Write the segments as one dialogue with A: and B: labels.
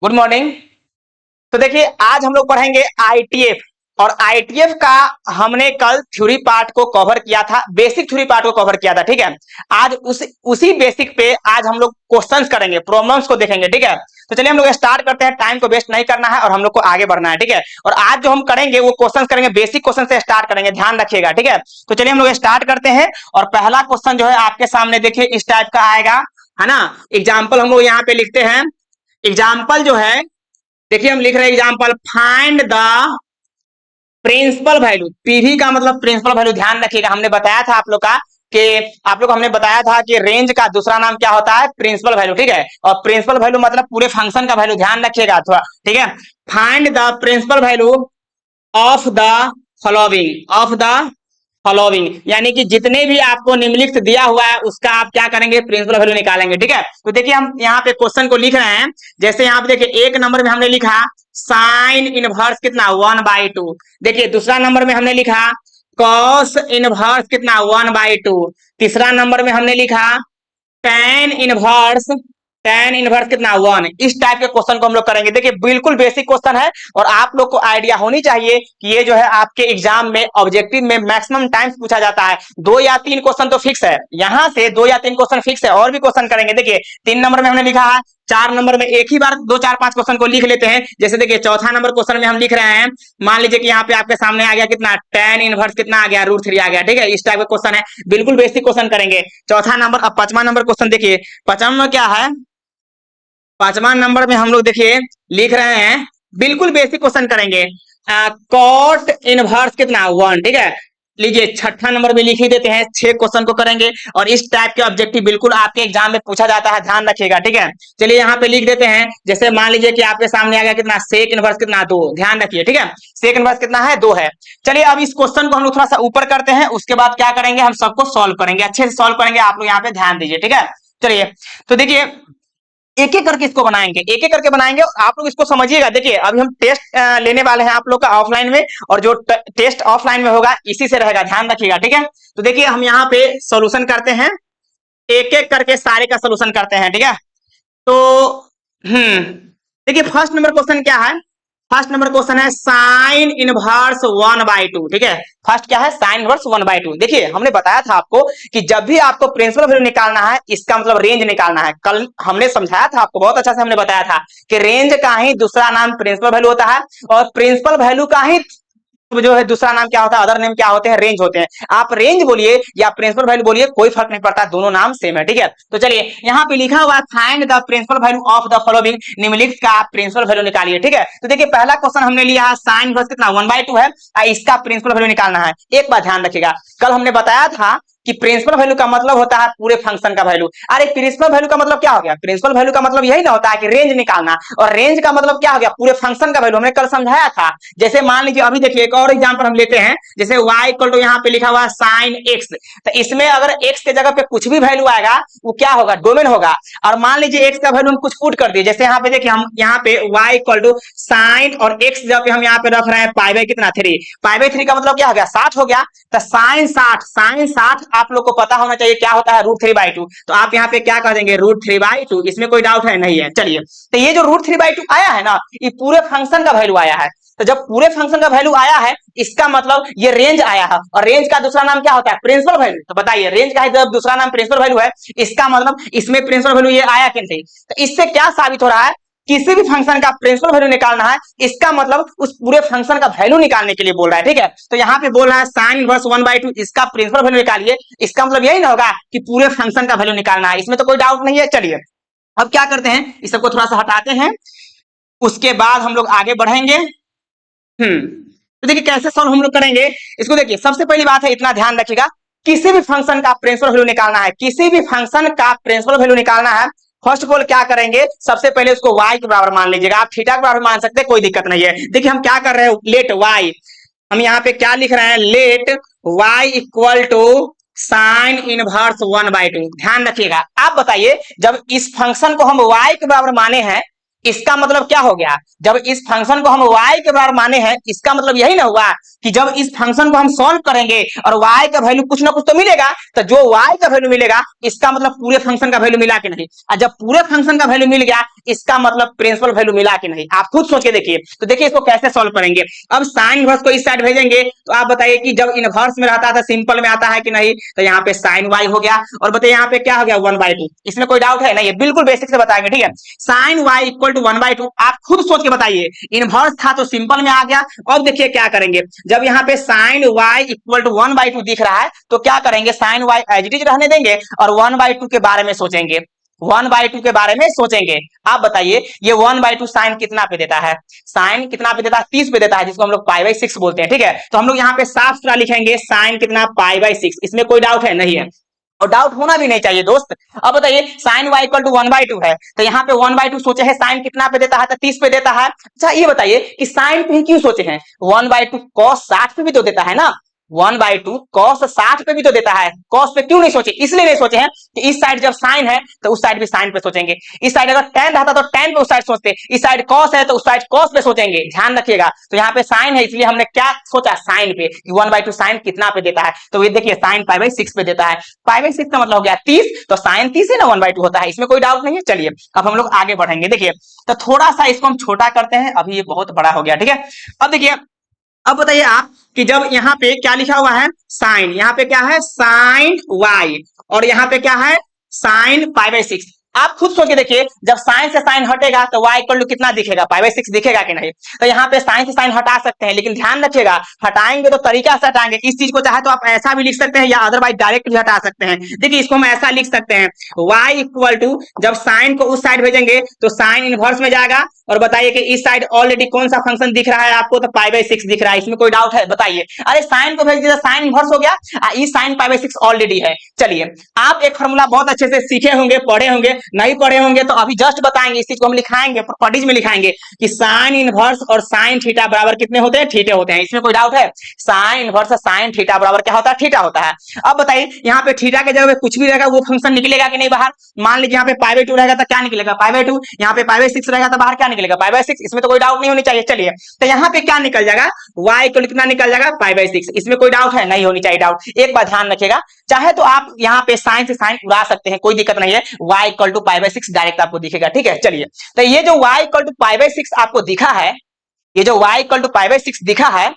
A: Good morning. तो देखिए आज हम लोग पढ़ेंगे आईटीएफ और आईटीएफ का हमने कल थ्योरी पार्ट को कवर किया था, बेसिक थ्योरी पार्ट को कवर किया था। ठीक है, आज उसी बेसिक पे आज हम लोग क्वेश्चंस करेंगे, प्रॉब्लम्स को देखेंगे। ठीक है, तो चलिए हम लोग स्टार्ट करते हैं। टाइम को वेस्ट नहीं करना है और हम लोग को आगे बढ़ना है। ठीक है, और आज जो हम करेंगे वो क्वेश्चंस करेंगे, बेसिक क्वेश्चन से स्टार्ट करेंगे, ध्यान रखिएगा। ठीक है, तो चलिए हम लोग स्टार्ट करते हैं। और पहला क्वेश्चन जो है आपके सामने देखिए इस टाइप का आएगा, है ना। एग्जाम्पल हम लोग यहाँ पे लिखते हैं। एग्जाम्पल जो है देखिए हम लिख रहे हैं example, find the principal value. PV का मतलब प्रिंसिपल वैल्यू, ध्यान रखिएगा। हमने बताया था आप लोग का कि हमने बताया था कि रेंज का दूसरा नाम क्या होता है, प्रिंसिपल वैल्यू। ठीक है, और प्रिंसिपल वैल्यू मतलब पूरे फंक्शन का वैल्यू, ध्यान रखिएगा थोड़ा। ठीक है, find the principal value of the following यानी कि जितने भी आपको निम्नलिखित दिया हुआ है उसका आप क्या करेंगे, प्रिंसिपल वैल्यू निकालेंगे। ठीक है, तो देखिए हम यहाँ पे क्वेश्चन को लिख रहे हैं। जैसे यहाँ पे देखिए एक नंबर में हमने लिखा साइन इनवर्स कितना 1/2। देखिए दूसरा नंबर में हमने लिखा कॉस इनवर्स कितना 1/2। तीसरा नंबर में हमने लिखा टेन इनवर्स कितना 1। इस टाइप के क्वेश्चन को हम लोग करेंगे। देखिए बिल्कुल बेसिक क्वेश्चन है और आप लोग को आइडिया होनी चाहिए कि ये जो है आपके एग्जाम में ऑब्जेक्टिव में मैक्सिमम टाइम्स पूछा जाता है। 2 या 3 क्वेश्चन तो फिक्स है, यहाँ से 2 या 3 क्वेश्चन फिक्स है, और भी क्वेश्चन करेंगे। देखिए 3 नंबर में हमने लिखा है, 4 नंबर में एक ही बार 2 4 5 क्वेश्चन को लिख लेते हैं। जैसे देखिए चौथा नंबर क्वेश्चन में हम लिख रहे हैं, मान लीजिए कि यहाँ पे आपके सामने आ गया कितना, टेन इनवर्स कितना आ गया, √3 आ गया। ठीक है, इस टाइप का क्वेश्चन है, बिल्कुल बेसिक क्वेश्चन करेंगे। चौथा नंबर। अब 5वां नंबर क्वेश्चन देखिए, 5वां में क्या है, 5वां नंबर में हम लोग देखिए लिख रहे हैं, बिल्कुल बेसिक क्वेश्चन करेंगे, कॉट इनवर्स कितना 1। ठीक है, लीजिए 6ठा नंबर में लिख ही देते हैं, 6 क्वेश्चन को करेंगे और इस टाइप के ऑब्जेक्टिव बिल्कुल आपके एग्जाम में पूछा जाता है, ध्यान रखिएगा। ठीक है, चलिए यहाँ पे लिख देते हैं। जैसे मान लीजिए कि आपके सामने आ गया कितना, सेक इनवर्स कितना 2, ध्यान रखिए। ठीक है, सेक इनवर्स कितना है, 2 है। चलिए अब इस क्वेश्चन को हम लोग थोड़ा सा ऊपर करते हैं, उसके बाद क्या करेंगे, हम सबको सॉल्व करेंगे, अच्छे से सॉल्व करेंगे। आप लोग यहाँ पे ध्यान दीजिए। ठीक है, चलिए तो देखिए एक एक करके इसको बनाएंगे, एक एक करके बनाएंगे और आप लोग इसको समझिएगा। देखिए अभी हम टेस्ट लेने वाले हैं आप लोग का ऑफलाइन में, और जो टेस्ट ऑफलाइन में होगा इसी से रहेगा, ध्यान रखिएगा। ठीक है, तो देखिए हम यहाँ पे सॉल्यूशन करते हैं, एक एक करके सारे का सॉल्यूशन करते हैं। ठीक है, तो देखिए फर्स्ट नंबर क्वेश्चन क्या है, फर्स्ट नंबर क्वेश्चन है साइन इनवर्स 1/2। ठीक है, फर्स्ट क्या है, साइन इनवर्स 1/2। देखिए हमने बताया था आपको कि जब भी आपको प्रिंसिपल वैल्यू निकालना है, इसका मतलब रेंज निकालना है। कल हमने समझाया था आपको, बहुत अच्छा से हमने बताया था कि रेंज का ही दूसरा नाम प्रिंसिपल वैल्यू होता है, और प्रिंसिपल वैल्यू का ही जो है दूसरा नाम क्या होता है, अदर नेम क्या होते हैं, रेंज होते हैं। आप रेंज बोलिए या प्रिंसिपल वैल्यू बोलिए, कोई फर्क नहीं पड़ता, दोनों नाम सेम है। ठीक है, तो चलिए यहाँ पे लिखा हुआ है find the principal value of the following, निम्नलिखित का प्रिंसिपल वैल्यू निकालिए। ठीक है, तो देखिए पहला क्वेश्चन हमने लिया साइन इनवर्स कितना 1/2 है, इसका प्रिंसिपल वैल्यू निकालना है। एक बात ध्यान रखिएगा, कल हमने बताया था कि प्रिंसिपल वैल्यू का मतलब होता है पूरे फंक्शन का वैल्यू। अरे प्रिंसिपल वैल्यू का मतलब क्या हो गया, प्रिंसिपल वैल्यू का मतलब यही ना होता है कि रेंज निकालना, और रेंज का मतलब क्या हो गया, पूरे फंक्शन का वैल्यू। हमने कल समझाया था। जैसे मान लीजिए अभी देखिए एक और एग्जांपल हम लेते हैं, जैसे y इक्वल टू यहाँ पे लिखा हुआ साइन x, तो इसमें अगर x के जगह पे कुछ भी वैल्यू आएगा वो क्या होगा, डोमेन होगा। और मान लीजिए x का वैल्यू हम कुछ पुट कर दिए, जैसे यहाँ पे देखिए हम यहाँ पे y इक्वल टू साइन और x जब पे हम यहाँ पे रख रहे हैं पाई बाई कितना 3, पाई बाई 3 का मतलब क्या हो गया, 60 हो गया। तो साइन 60 आप लोग को पता होना चाहिए क्या होता है, √3/2। तो आप यहाँ पे क्या कह देंगे, √3/2, इसमें कोई डाउट है नहीं है। चलिए तो ये जो √3/2 आया है ना, ये पूरे फंक्शन का वैल्यू आया है। तो जब पूरे फंक्शन का वैल्यू आया है, इसका मतलब ये रेंज आया है, और रेंज का दूसरा नाम क्या होता है, प्रिंसिपल वैल्यू। तो बताइए रेंज का जब दूसरा नाम प्रिंसिपल वैल्यू है, इसका मतलब इसमें प्रिंसिपल वैल्यू ये आया कि नहीं। तो इससे क्या साबित हो रहा है, किसी भी फंक्शन का प्रिंसिपल वैल्यू निकालना है, इसका मतलब उस पूरे फंक्शन का वैल्यू निकालने के लिए बोल रहा है। ठीक है, तो यहाँ पे बोल रहा है साइन इनवर्स 1/2, इसका प्रिंसिपल वैल्यू निकालिए। इसका मतलब यही ना होगा कि पूरे फंक्शन का वैल्यू निकालना है, इसमें तो कोई डाउट नहीं है। चलिए अब क्या करते हैं, इस सबको थोड़ा सा हटाते हैं, उसके बाद हम लोग आगे बढ़ेंगे। तो देखिए कैसे सॉल्व हम लोग करेंगे इसको। देखिए सबसे पहली बात है, इतना ध्यान रखिएगा, किसी भी फंक्शन का प्रिंसिपल वैल्यू निकालना है, किसी भी फंक्शन का प्रिंसिपल वैल्यू निकालना है, फर्स्ट ऑफ ऑल क्या करेंगे, सबसे पहले उसको y के बराबर मान लीजिएगा। आप थीटा के बराबर मान सकते हैं, कोई दिक्कत नहीं है। देखिए हम क्या कर रहे हैं, लेट y, हम यहाँ पे क्या लिख रहे हैं, let y equal to sine inverse 1/2। ध्यान रखिएगा, आप बताइए जब इस फंक्शन को हम y के बराबर माने हैं, इसका मतलब क्या हो गया, जब इस फंक्शन को हम y के बराबर माने हैं, इसका मतलब यही ना हुआ कि जब इस फंक्शन को हम सॉल्व करेंगे और y का वैल्यू कुछ ना कुछ तो मिलेगा। तो जो y का वैल्यू मिलेगा, इसका मतलब पूरे फंक्शन का वैल्यू मिला कि नहीं। और जब पूरे फंक्शन का वैल्यू मिल गया, इसका मतलब प्रिंसिपल वैल्यू मिला कि नहीं, आप खुद सोच के देखिए। तो देखिए इसको कैसे सॉल्व करेंगे। अब साइन इनवर्स को इस साइड भेजेंगे तो आप बताइए कि जब इनवर्स में रहता था सिंपल में आता है कि नहीं, तो यहाँ पे साइन वाई हो गया और बताइए यहाँ पे क्या हो गया 1/2। इसमें कोई डाउट है नहीं, बिल्कुल बेसिक से बताएंगे, ठीक है। साइन वाई इक्वल टू 1/2 आप खुद सोच के बताइए, इनवर्स था तो सिंपल में आ गया। अब देखिए क्या करेंगे, जब यहाँ पे साइन वाई इक्वल टू 1/2 दिख रहा है तो क्या करेंगे, sine y as it is रहने देंगे और 1/2 के बारे में सोचेंगे, 1/2 के बारे में सोचेंगे। आप बताइए ये 1/2 साइन कितना पे देता है, साइन कितना पे देता है 30 पे देता है, जिसको हम लोग π/6 बोलते हैं, ठीक है। तो हम लोग यहाँ पे साफ सुथरा लिखेंगे साइन कितना π/6, इसमें कोई डाउट है नहीं है और डाउट होना भी नहीं चाहिए दोस्त। अब बताइए साइन y इक्वल टू 1/2 है तो यहाँ पे 1/2 सोचे हैं, साइन कितना पे देता है तो 30 पे देता है। अच्छा ये बताइए कि साइन पे ही क्यों सोचे हैं, 1/2 cos 60 पे भी तो देता है ना, 1/2 cos 60 पे भी तो देता है, cos पे क्यों नहीं सोचे, इसलिए नहीं सोचे हैं कि इस साइड जब साइन है तो उस साइड भी साइन पे सोचेंगे, इस साइड अगर tan रहता तो tan पे उस साइड सोचते, इस साइड cos है तो उस साइड cos पे सोचेंगे, ध्यान रखिएगा। तो यहाँ पे साइन है इसलिए हमने क्या सोचा साइन पे, 1/2 साइन कितना पे देता है, तो ये देखिए साइन π/6 पे देता है, π/6 का मतलब हो गया 30, तो साइन 30 है ना 1/2 होता है, इसमें कोई डाउट नहीं है। चलिए अब हम लोग आगे बढ़ेंगे, देखिए तो थोड़ा सा इसको हम छोटा करते हैं, अभी ये बहुत बड़ा हो गया, ठीक है। अब देखिए अब बताइए आप कि जब यहाँ पे क्या लिखा हुआ है साइन, यहाँ पे क्या है साइन वाई और यहाँ पे क्या है साइन π/6, आप खुद सोच के देखिए जब साइन से साइन हटेगा तो y इक्वल टू कितना दिखेगा π/6 दिखेगा कि नहीं। तो यहाँ पे साइन से साइन हटा सकते हैं, लेकिन ध्यान रखिएगा हटाएंगे तो तरीका से हटाएंगे, इस चीज को चाहे तो आप ऐसा भी लिख सकते हैं या अदरवाइज डायरेक्ट भी हटा सकते हैं। देखिए इसको हम ऐसा लिख सकते हैं y इक्वल टू जब साइन को उस साइड भेजेंगे तो साइन इनवर्स में जाएगा और बताइए कि इस साइड ऑलरेडी कौन सा फंक्शन दिख रहा है आपको, तो π/6 दिख रहा है, इसमें कोई डाउट है बताइए। अरे साइन को भेज दिया साइन इनवर्स हो गया, इस साइन π/6 ऑलरेडी है। चलिए आप एक फॉर्मूला बहुत अच्छे से सीखे होंगे, पढ़े होंगे, नहीं पढ़े होंगे तो अभी जस्ट बताएंगे, इस चीज को हम लिखाएंगे प्रॉपर्टीज में लिखाएंगे कि साइन इनवर्स और साइन थीटा बराबर कितने होते हैं, थीटे होते हैं, इसमें कोई डाउट है। साइन इनवर्स और साइन थीटा बराबर क्या होता है, थीटा होता है। अब बताइए यहाँ पे थीटा के जगह पे कुछ भी रहेगा वो फंक्शन निकलेगा कि नहीं बाहर, मान लीजिए यहाँ पे π/2 रहेगा तो क्या निकलेगा π/2, यहाँ पे π/6 रहेगा तो बाहर क्या निकलेगा π/6, इसमें तो कोई डाउट नहीं होनी चाहिए। चलिए तो यहाँ पे क्या निकल जाएगा y इक्वल कितना निकल जाएगा π/6, इसमें कोई डाउट है नहीं होनी चाहिए डाउट। एक बात ध्यान रखिएगा, चाहे तो आप यहाँ पे साइन से साइन उड़ा सकते हैं, कोई दिक्कत नहीं है, y इक्वल टू π/6 डायरेक्ट आपको दिखेगा, ठीक है। चलिए तो ये जो y इक्वल टू π/6 आपको दिखा है, ये जो y इक्वल टू π/6 दिखा है,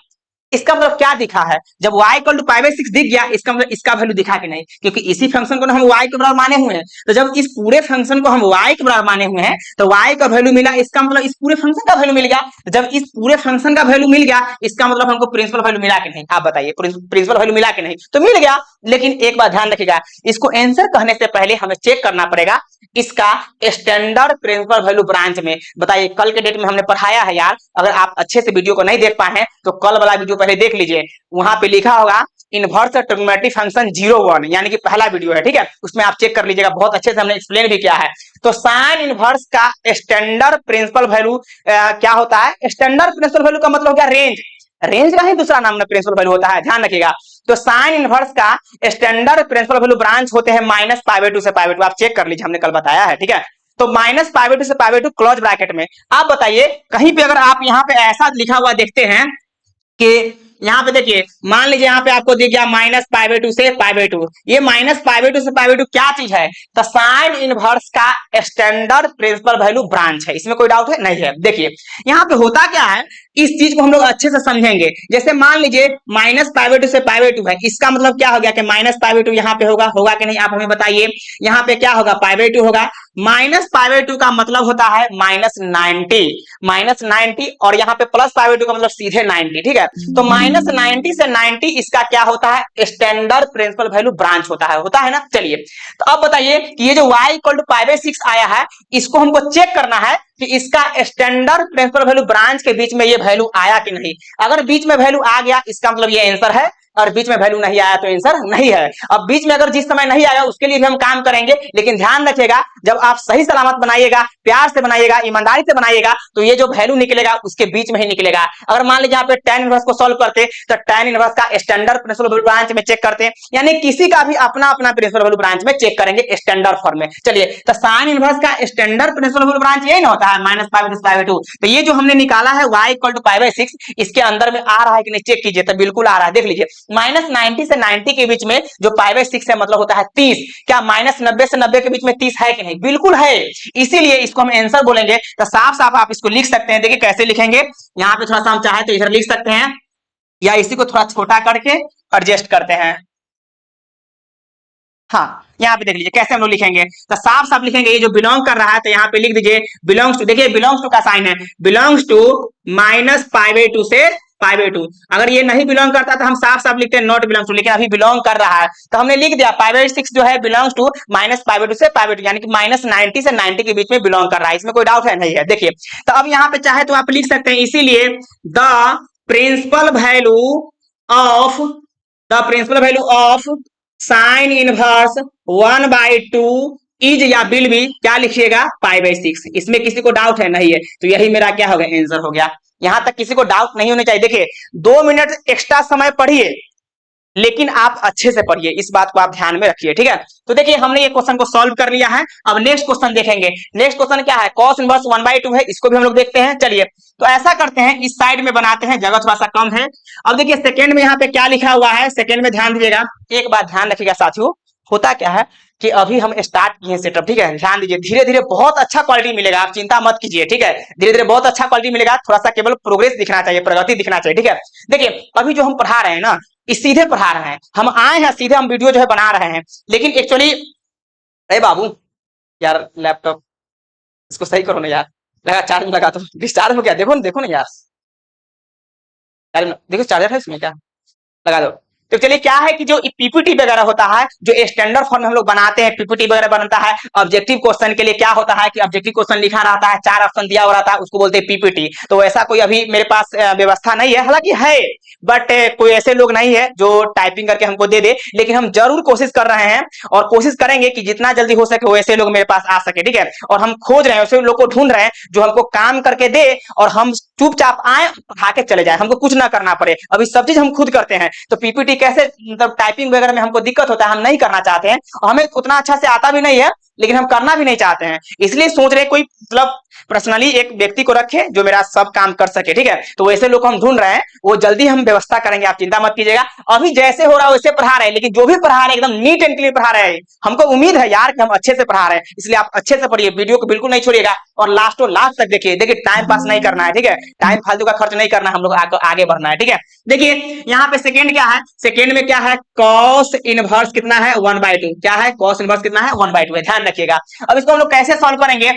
A: इसका मतलब क्या दिखा है, जब y इक्वल टू π/6 दिख गया इसका मतलब इसका वैल्यू दिखा कि नहीं, क्योंकि इसी फंक्शन को हम y के बराबर माने हुए हैं। तो जब इस पूरे फंक्शन को हम y के बराबर माने हुए हैं तो y का वैल्यू मिला, इसका मतलब इस पूरे फंक्शन का वैल्यू मिल गया। जब इस पूरे फंक्शन का वैल्यू मिल गया इसका मतलब हमको प्रिंसिपल वैल्यू मिला कि नहीं, आप बताइए प्रिंसिपल वैल्यू मिला कि नहीं, तो मिल गया। लेकिन एक बात ध्यान रखिएगा, इसको आंसर कहने से पहले हमें चेक करना पड़ेगा इसका स्टैंडर्ड प्रिंसिपल वैल्यू ब्रांच में। बताइए कल के डेट में हमने पढ़ाया है यार, अगर आप अच्छे से वीडियो को नहीं देख पाए हैं तो कल वाला वीडियो पहले देख लीजिए, वहां पे लिखा होगा इनवर्स ट्रिग्नोमेट्रिक फंक्शन 0-1 यानी कि पहला वीडियो है, ठीक है, उसमें आप चेक कर लीजिएगा, बहुत अच्छे से हमने एक्सप्लेन भी किया है। तो साइन इनवर्स का स्टैंडर्ड प्रिंसिपल वैल्यू क्या होता है, स्टैंडर्ड प्रिंसिपल वैल्यू का मतलब हो गया रेंज, रेंज का ही दूसरा नाम में प्रिंसिपल वैल्यू होता है, ध्यान रखिएगा। तो साइन इनवर्स का स्टैंडर्ड प्रिंसिपल वैल्यू ब्रांच होते हैं -π/2 से π/2, आप चेक कर लीजिए, हमने कल बताया है, ठीक है। तो -π/2 से π/2 क्लोज ब्रैकेट में। आप बताइए कहीं पे अगर आप यहाँ पे ऐसा लिखा हुआ देखते हैं कि यहाँ पे देखिए मान लीजिए यहाँ पे आपको दिख गया -π/2 से π/2, ये -π/2 से π/2 क्या चीज है, तो साइन इनवर्स का स्टैंडर्ड प्रिंसिपल वैल्यू ब्रांच है, इसमें कोई डाउट है नहीं है। देखिए यहाँ पे होता क्या है, इस चीज को हम लोग अच्छे से समझेंगे। जैसे मान लीजिए -π/2 से π/2 है, इसका मतलब क्या हो गया कि -π/2 यहाँ पे होगा, होगा कि नहीं आप हमें बताइए। यहाँ पे क्या होगा π/2 होगा, -π/2 का मतलब होता है -90 और यहाँ पे +π/2 का मतलब सीधे 90, ठीक है। तो -90 से 90 इसका क्या होता है, स्टैंडर्ड प्रिंसिपल वैल्यू ब्रांच होता है ना। चलिए तो अब बताइए कि ये जो y इक्वल टू π/6 आया है, इसको हमको चेक करना है कि इसका स्टैंडर्ड प्रिंसिपल वैल्यू ब्रांच के बीच में ये वैल्यू आया कि नहीं। अगर बीच में वैल्यू आ गया इसका मतलब ये आंसर है, और बीच में वैल्यू नहीं आया तो आंसर नहीं है। अब बीच में अगर जिस समय नहीं आया उसके लिए भी हम काम करेंगे, लेकिन ध्यान रखिएगा जब आप सही सलामत बनाइएगा, प्यार से बनाइएगा, ईमानदारी से बनाइएगा, तो ये जो वैल्यू निकलेगा उसके बीच में ही निकलेगा। अगर मान लीजिए यहाँ पे tan इनवर्स को सॉल्व करते तो tan इनवर्स का स्टैंडर्ड प्रिंसिपल वैल्यू ब्रांच में चेक करते, यानी किसी का भी अपना अपना प्रिंसिपल वैल्यू ब्रांच में चेक करेंगे स्टैंडर्ड फॉर्म में। चलिए तो साइन इनवर्स का स्टैंडर्ड प्रिंसिपल वैल्यू ब्रांच यही ना होता है -π/2 से π/2। तो ये जो हमने निकाला है y इक्वल टू π/6, इसके अंदर में आ रहा है कि नहीं चेक कीजिए, तो बिल्कुल आ रहा है, देख लीजिए -90 से 90 के बीच में जो π/6 है मतलब होता है 30। क्या -90 से 90 के बीच में 30 है कि नहीं? बिल्कुल है। इसीलिए इसको हम आंसर बोलेंगे। तो साफ साफ आप इसको लिख सकते हैं। देखिए कैसे लिखेंगे, यहाँ पे थोड़ा सा हम चाहे तो इधर लिख सकते हैं या इसी को थोड़ा छोटा करके एडजस्ट करते हैं। हाँ, यहाँ पे देख लीजिए कैसे हम लोग लिखेंगे। तो साफ साफ लिखेंगे, ये जो बिलोंग कर रहा है तो यहाँ पे लिख दीजिए बिलोंग्स टू। देखिए बिलोंग्स टू का साइन है, बिलोंग्स टू -π/2 से π/2। अगर ये नहीं बिलोंग करता तो हम साफ साफ लिखते हैं नॉट बिलोंग टू, लेकिन अभी बिलोंग कर रहा है तो हमने लिख दिया π/6 जो है बिलोंग्स टू -π/2 से π/2, यानी कि -90 से 90 के बीच में बिलोंग कर रहा है। इसमें कोई डाउट है नहीं है। देखिए तो अब यहाँ पे चाहे तो आप लिख सकते हैं, इसीलिए the principal value of sine inverse 1/2 is या विल बी, क्या लिखिएगा π/6। इसमें किसी को डाउट है नहीं है, तो यही मेरा क्या हो गया, आंसर हो गया। यहां तक किसी को डाउट नहीं होने चाहिए। देखिए 2 मिनट एक्स्ट्रा समय पढ़िए, लेकिन आप अच्छे से पढ़िए, इस बात को आप ध्यान में रखिए, ठीक है। तो देखिए हमने ये क्वेश्चन को सॉल्व कर लिया है। अब नेक्स्ट क्वेश्चन देखेंगे। नेक्स्ट क्वेश्चन क्या है, cos इनवर्स 1/2 है, इसको भी हम लोग देखते हैं। चलिए तो ऐसा करते हैं, इस साइड में बनाते हैं, जगह थोड़ा सा कम है। अब देखिए सेकंड में यहाँ पे क्या लिखा हुआ है, सेकंड में ध्यान दीजिएगा। एक बात ध्यान रखिएगा साथियों, होता क्या है कि अभी हम स्टार्ट किए सेटअप, ठीक है। ध्यान दीजिए, धीरे धीरे बहुत अच्छा क्वालिटी मिलेगा, आप चिंता मत कीजिए, ठीक है। धीरे धीरे बहुत अच्छा क्वालिटी मिलेगा, थोड़ा सा केवल प्रोग्रेस दिखना चाहिए, प्रगति दिखना चाहिए, ठीक है। देखिए अभी जो हम पढ़ा रहे हैं ना, इस सीधे पढ़ा रहे हैं, हम आए हैं सीधे, हम वीडियो जो है बना रहे हैं, लेकिन एक्चुअली अरे बाबू यार लैपटॉप इसको सही करो ना यार, लगा चार्ज में लगा तो डिस्चार्ज हो गया। देखो ना यार, देखो चार्जर है इसमें क्या, लगा दो। तो चलिए क्या है कि जो पीपीटी वगैरह होता है, जो स्टैंडर्ड फॉर्म में हम लोग बनाते हैं, पीपीटी वगैरह बनता है ऑब्जेक्टिव क्वेश्चन के लिए, क्या होता है कि ऑब्जेक्टिव क्वेश्चन लिखा रहता है, 4 ऑप्शन दिया हुआ रहता है, उसको बोलते हैं पीपीटी। तो ऐसा कोई अभी मेरे पास व्यवस्था नहीं है, हालांकि है बट कोई ऐसे लोग नहीं है जो टाइपिंग करके हमको दे दे, लेकिन हम जरूर कोशिश कर रहे हैं और कोशिश करेंगे कि जितना जल्दी हो सके वैसे लोग मेरे पास आ सके, ठीक है। और हम खोज रहे हैं, वैसे लोग को ढूंढ रहे हैं जो हमको काम करके दे और हम चुपचाप आए पढ़ा के चले जाए, हमको कुछ ना करना पड़े। अभी सब चीज हम खुद करते हैं, तो पीपीटी कैसे मतलब टाइपिंग वगैरह में हमको दिक्कत होता है, हम नहीं करना चाहते हैं, और हमें उतना अच्छा से आता भी नहीं है, लेकिन हम करना भी नहीं चाहते हैं। इसलिए सोच रहे कोई मतलब पर्सनली एक व्यक्ति को रखे जो मेरा सब काम कर सके, ठीक है। तो वैसे लोग हम ढूंढ रहे हैं, वो जल्दी हम व्यवस्था करेंगे, आप चिंता मत कीजिएगा। अभी जैसे हो रहा है वैसे पढ़ा रहे हैं, लेकिन जो भी पढ़ा रहे हैं एकदम नीट एंड क्लियर पढ़ा रहे हैं। हमको उम्मीद है यार कि हम अच्छे से पढ़ा रहे हैं, इसलिए आप अच्छे से पढ़िए, वीडियो को बिल्कुल नहीं छोड़िएगा और लास्ट तक देखिए। देखिए टाइम पास नहीं करना है, ठीक है, टाइम फालतू का खर्च नहीं करना, हम लोग आगे बढ़ना है, ठीक है। देखिए यहाँ पे सेकंड क्या है, सेकंड में क्या है, cos इनवर्स कितना है 1/2, क्या है cos इनवर्स कितना है 1/2 है, ध्यान रखिएगा। अब इसको हम लोग कैसे सॉल्व करेंगे,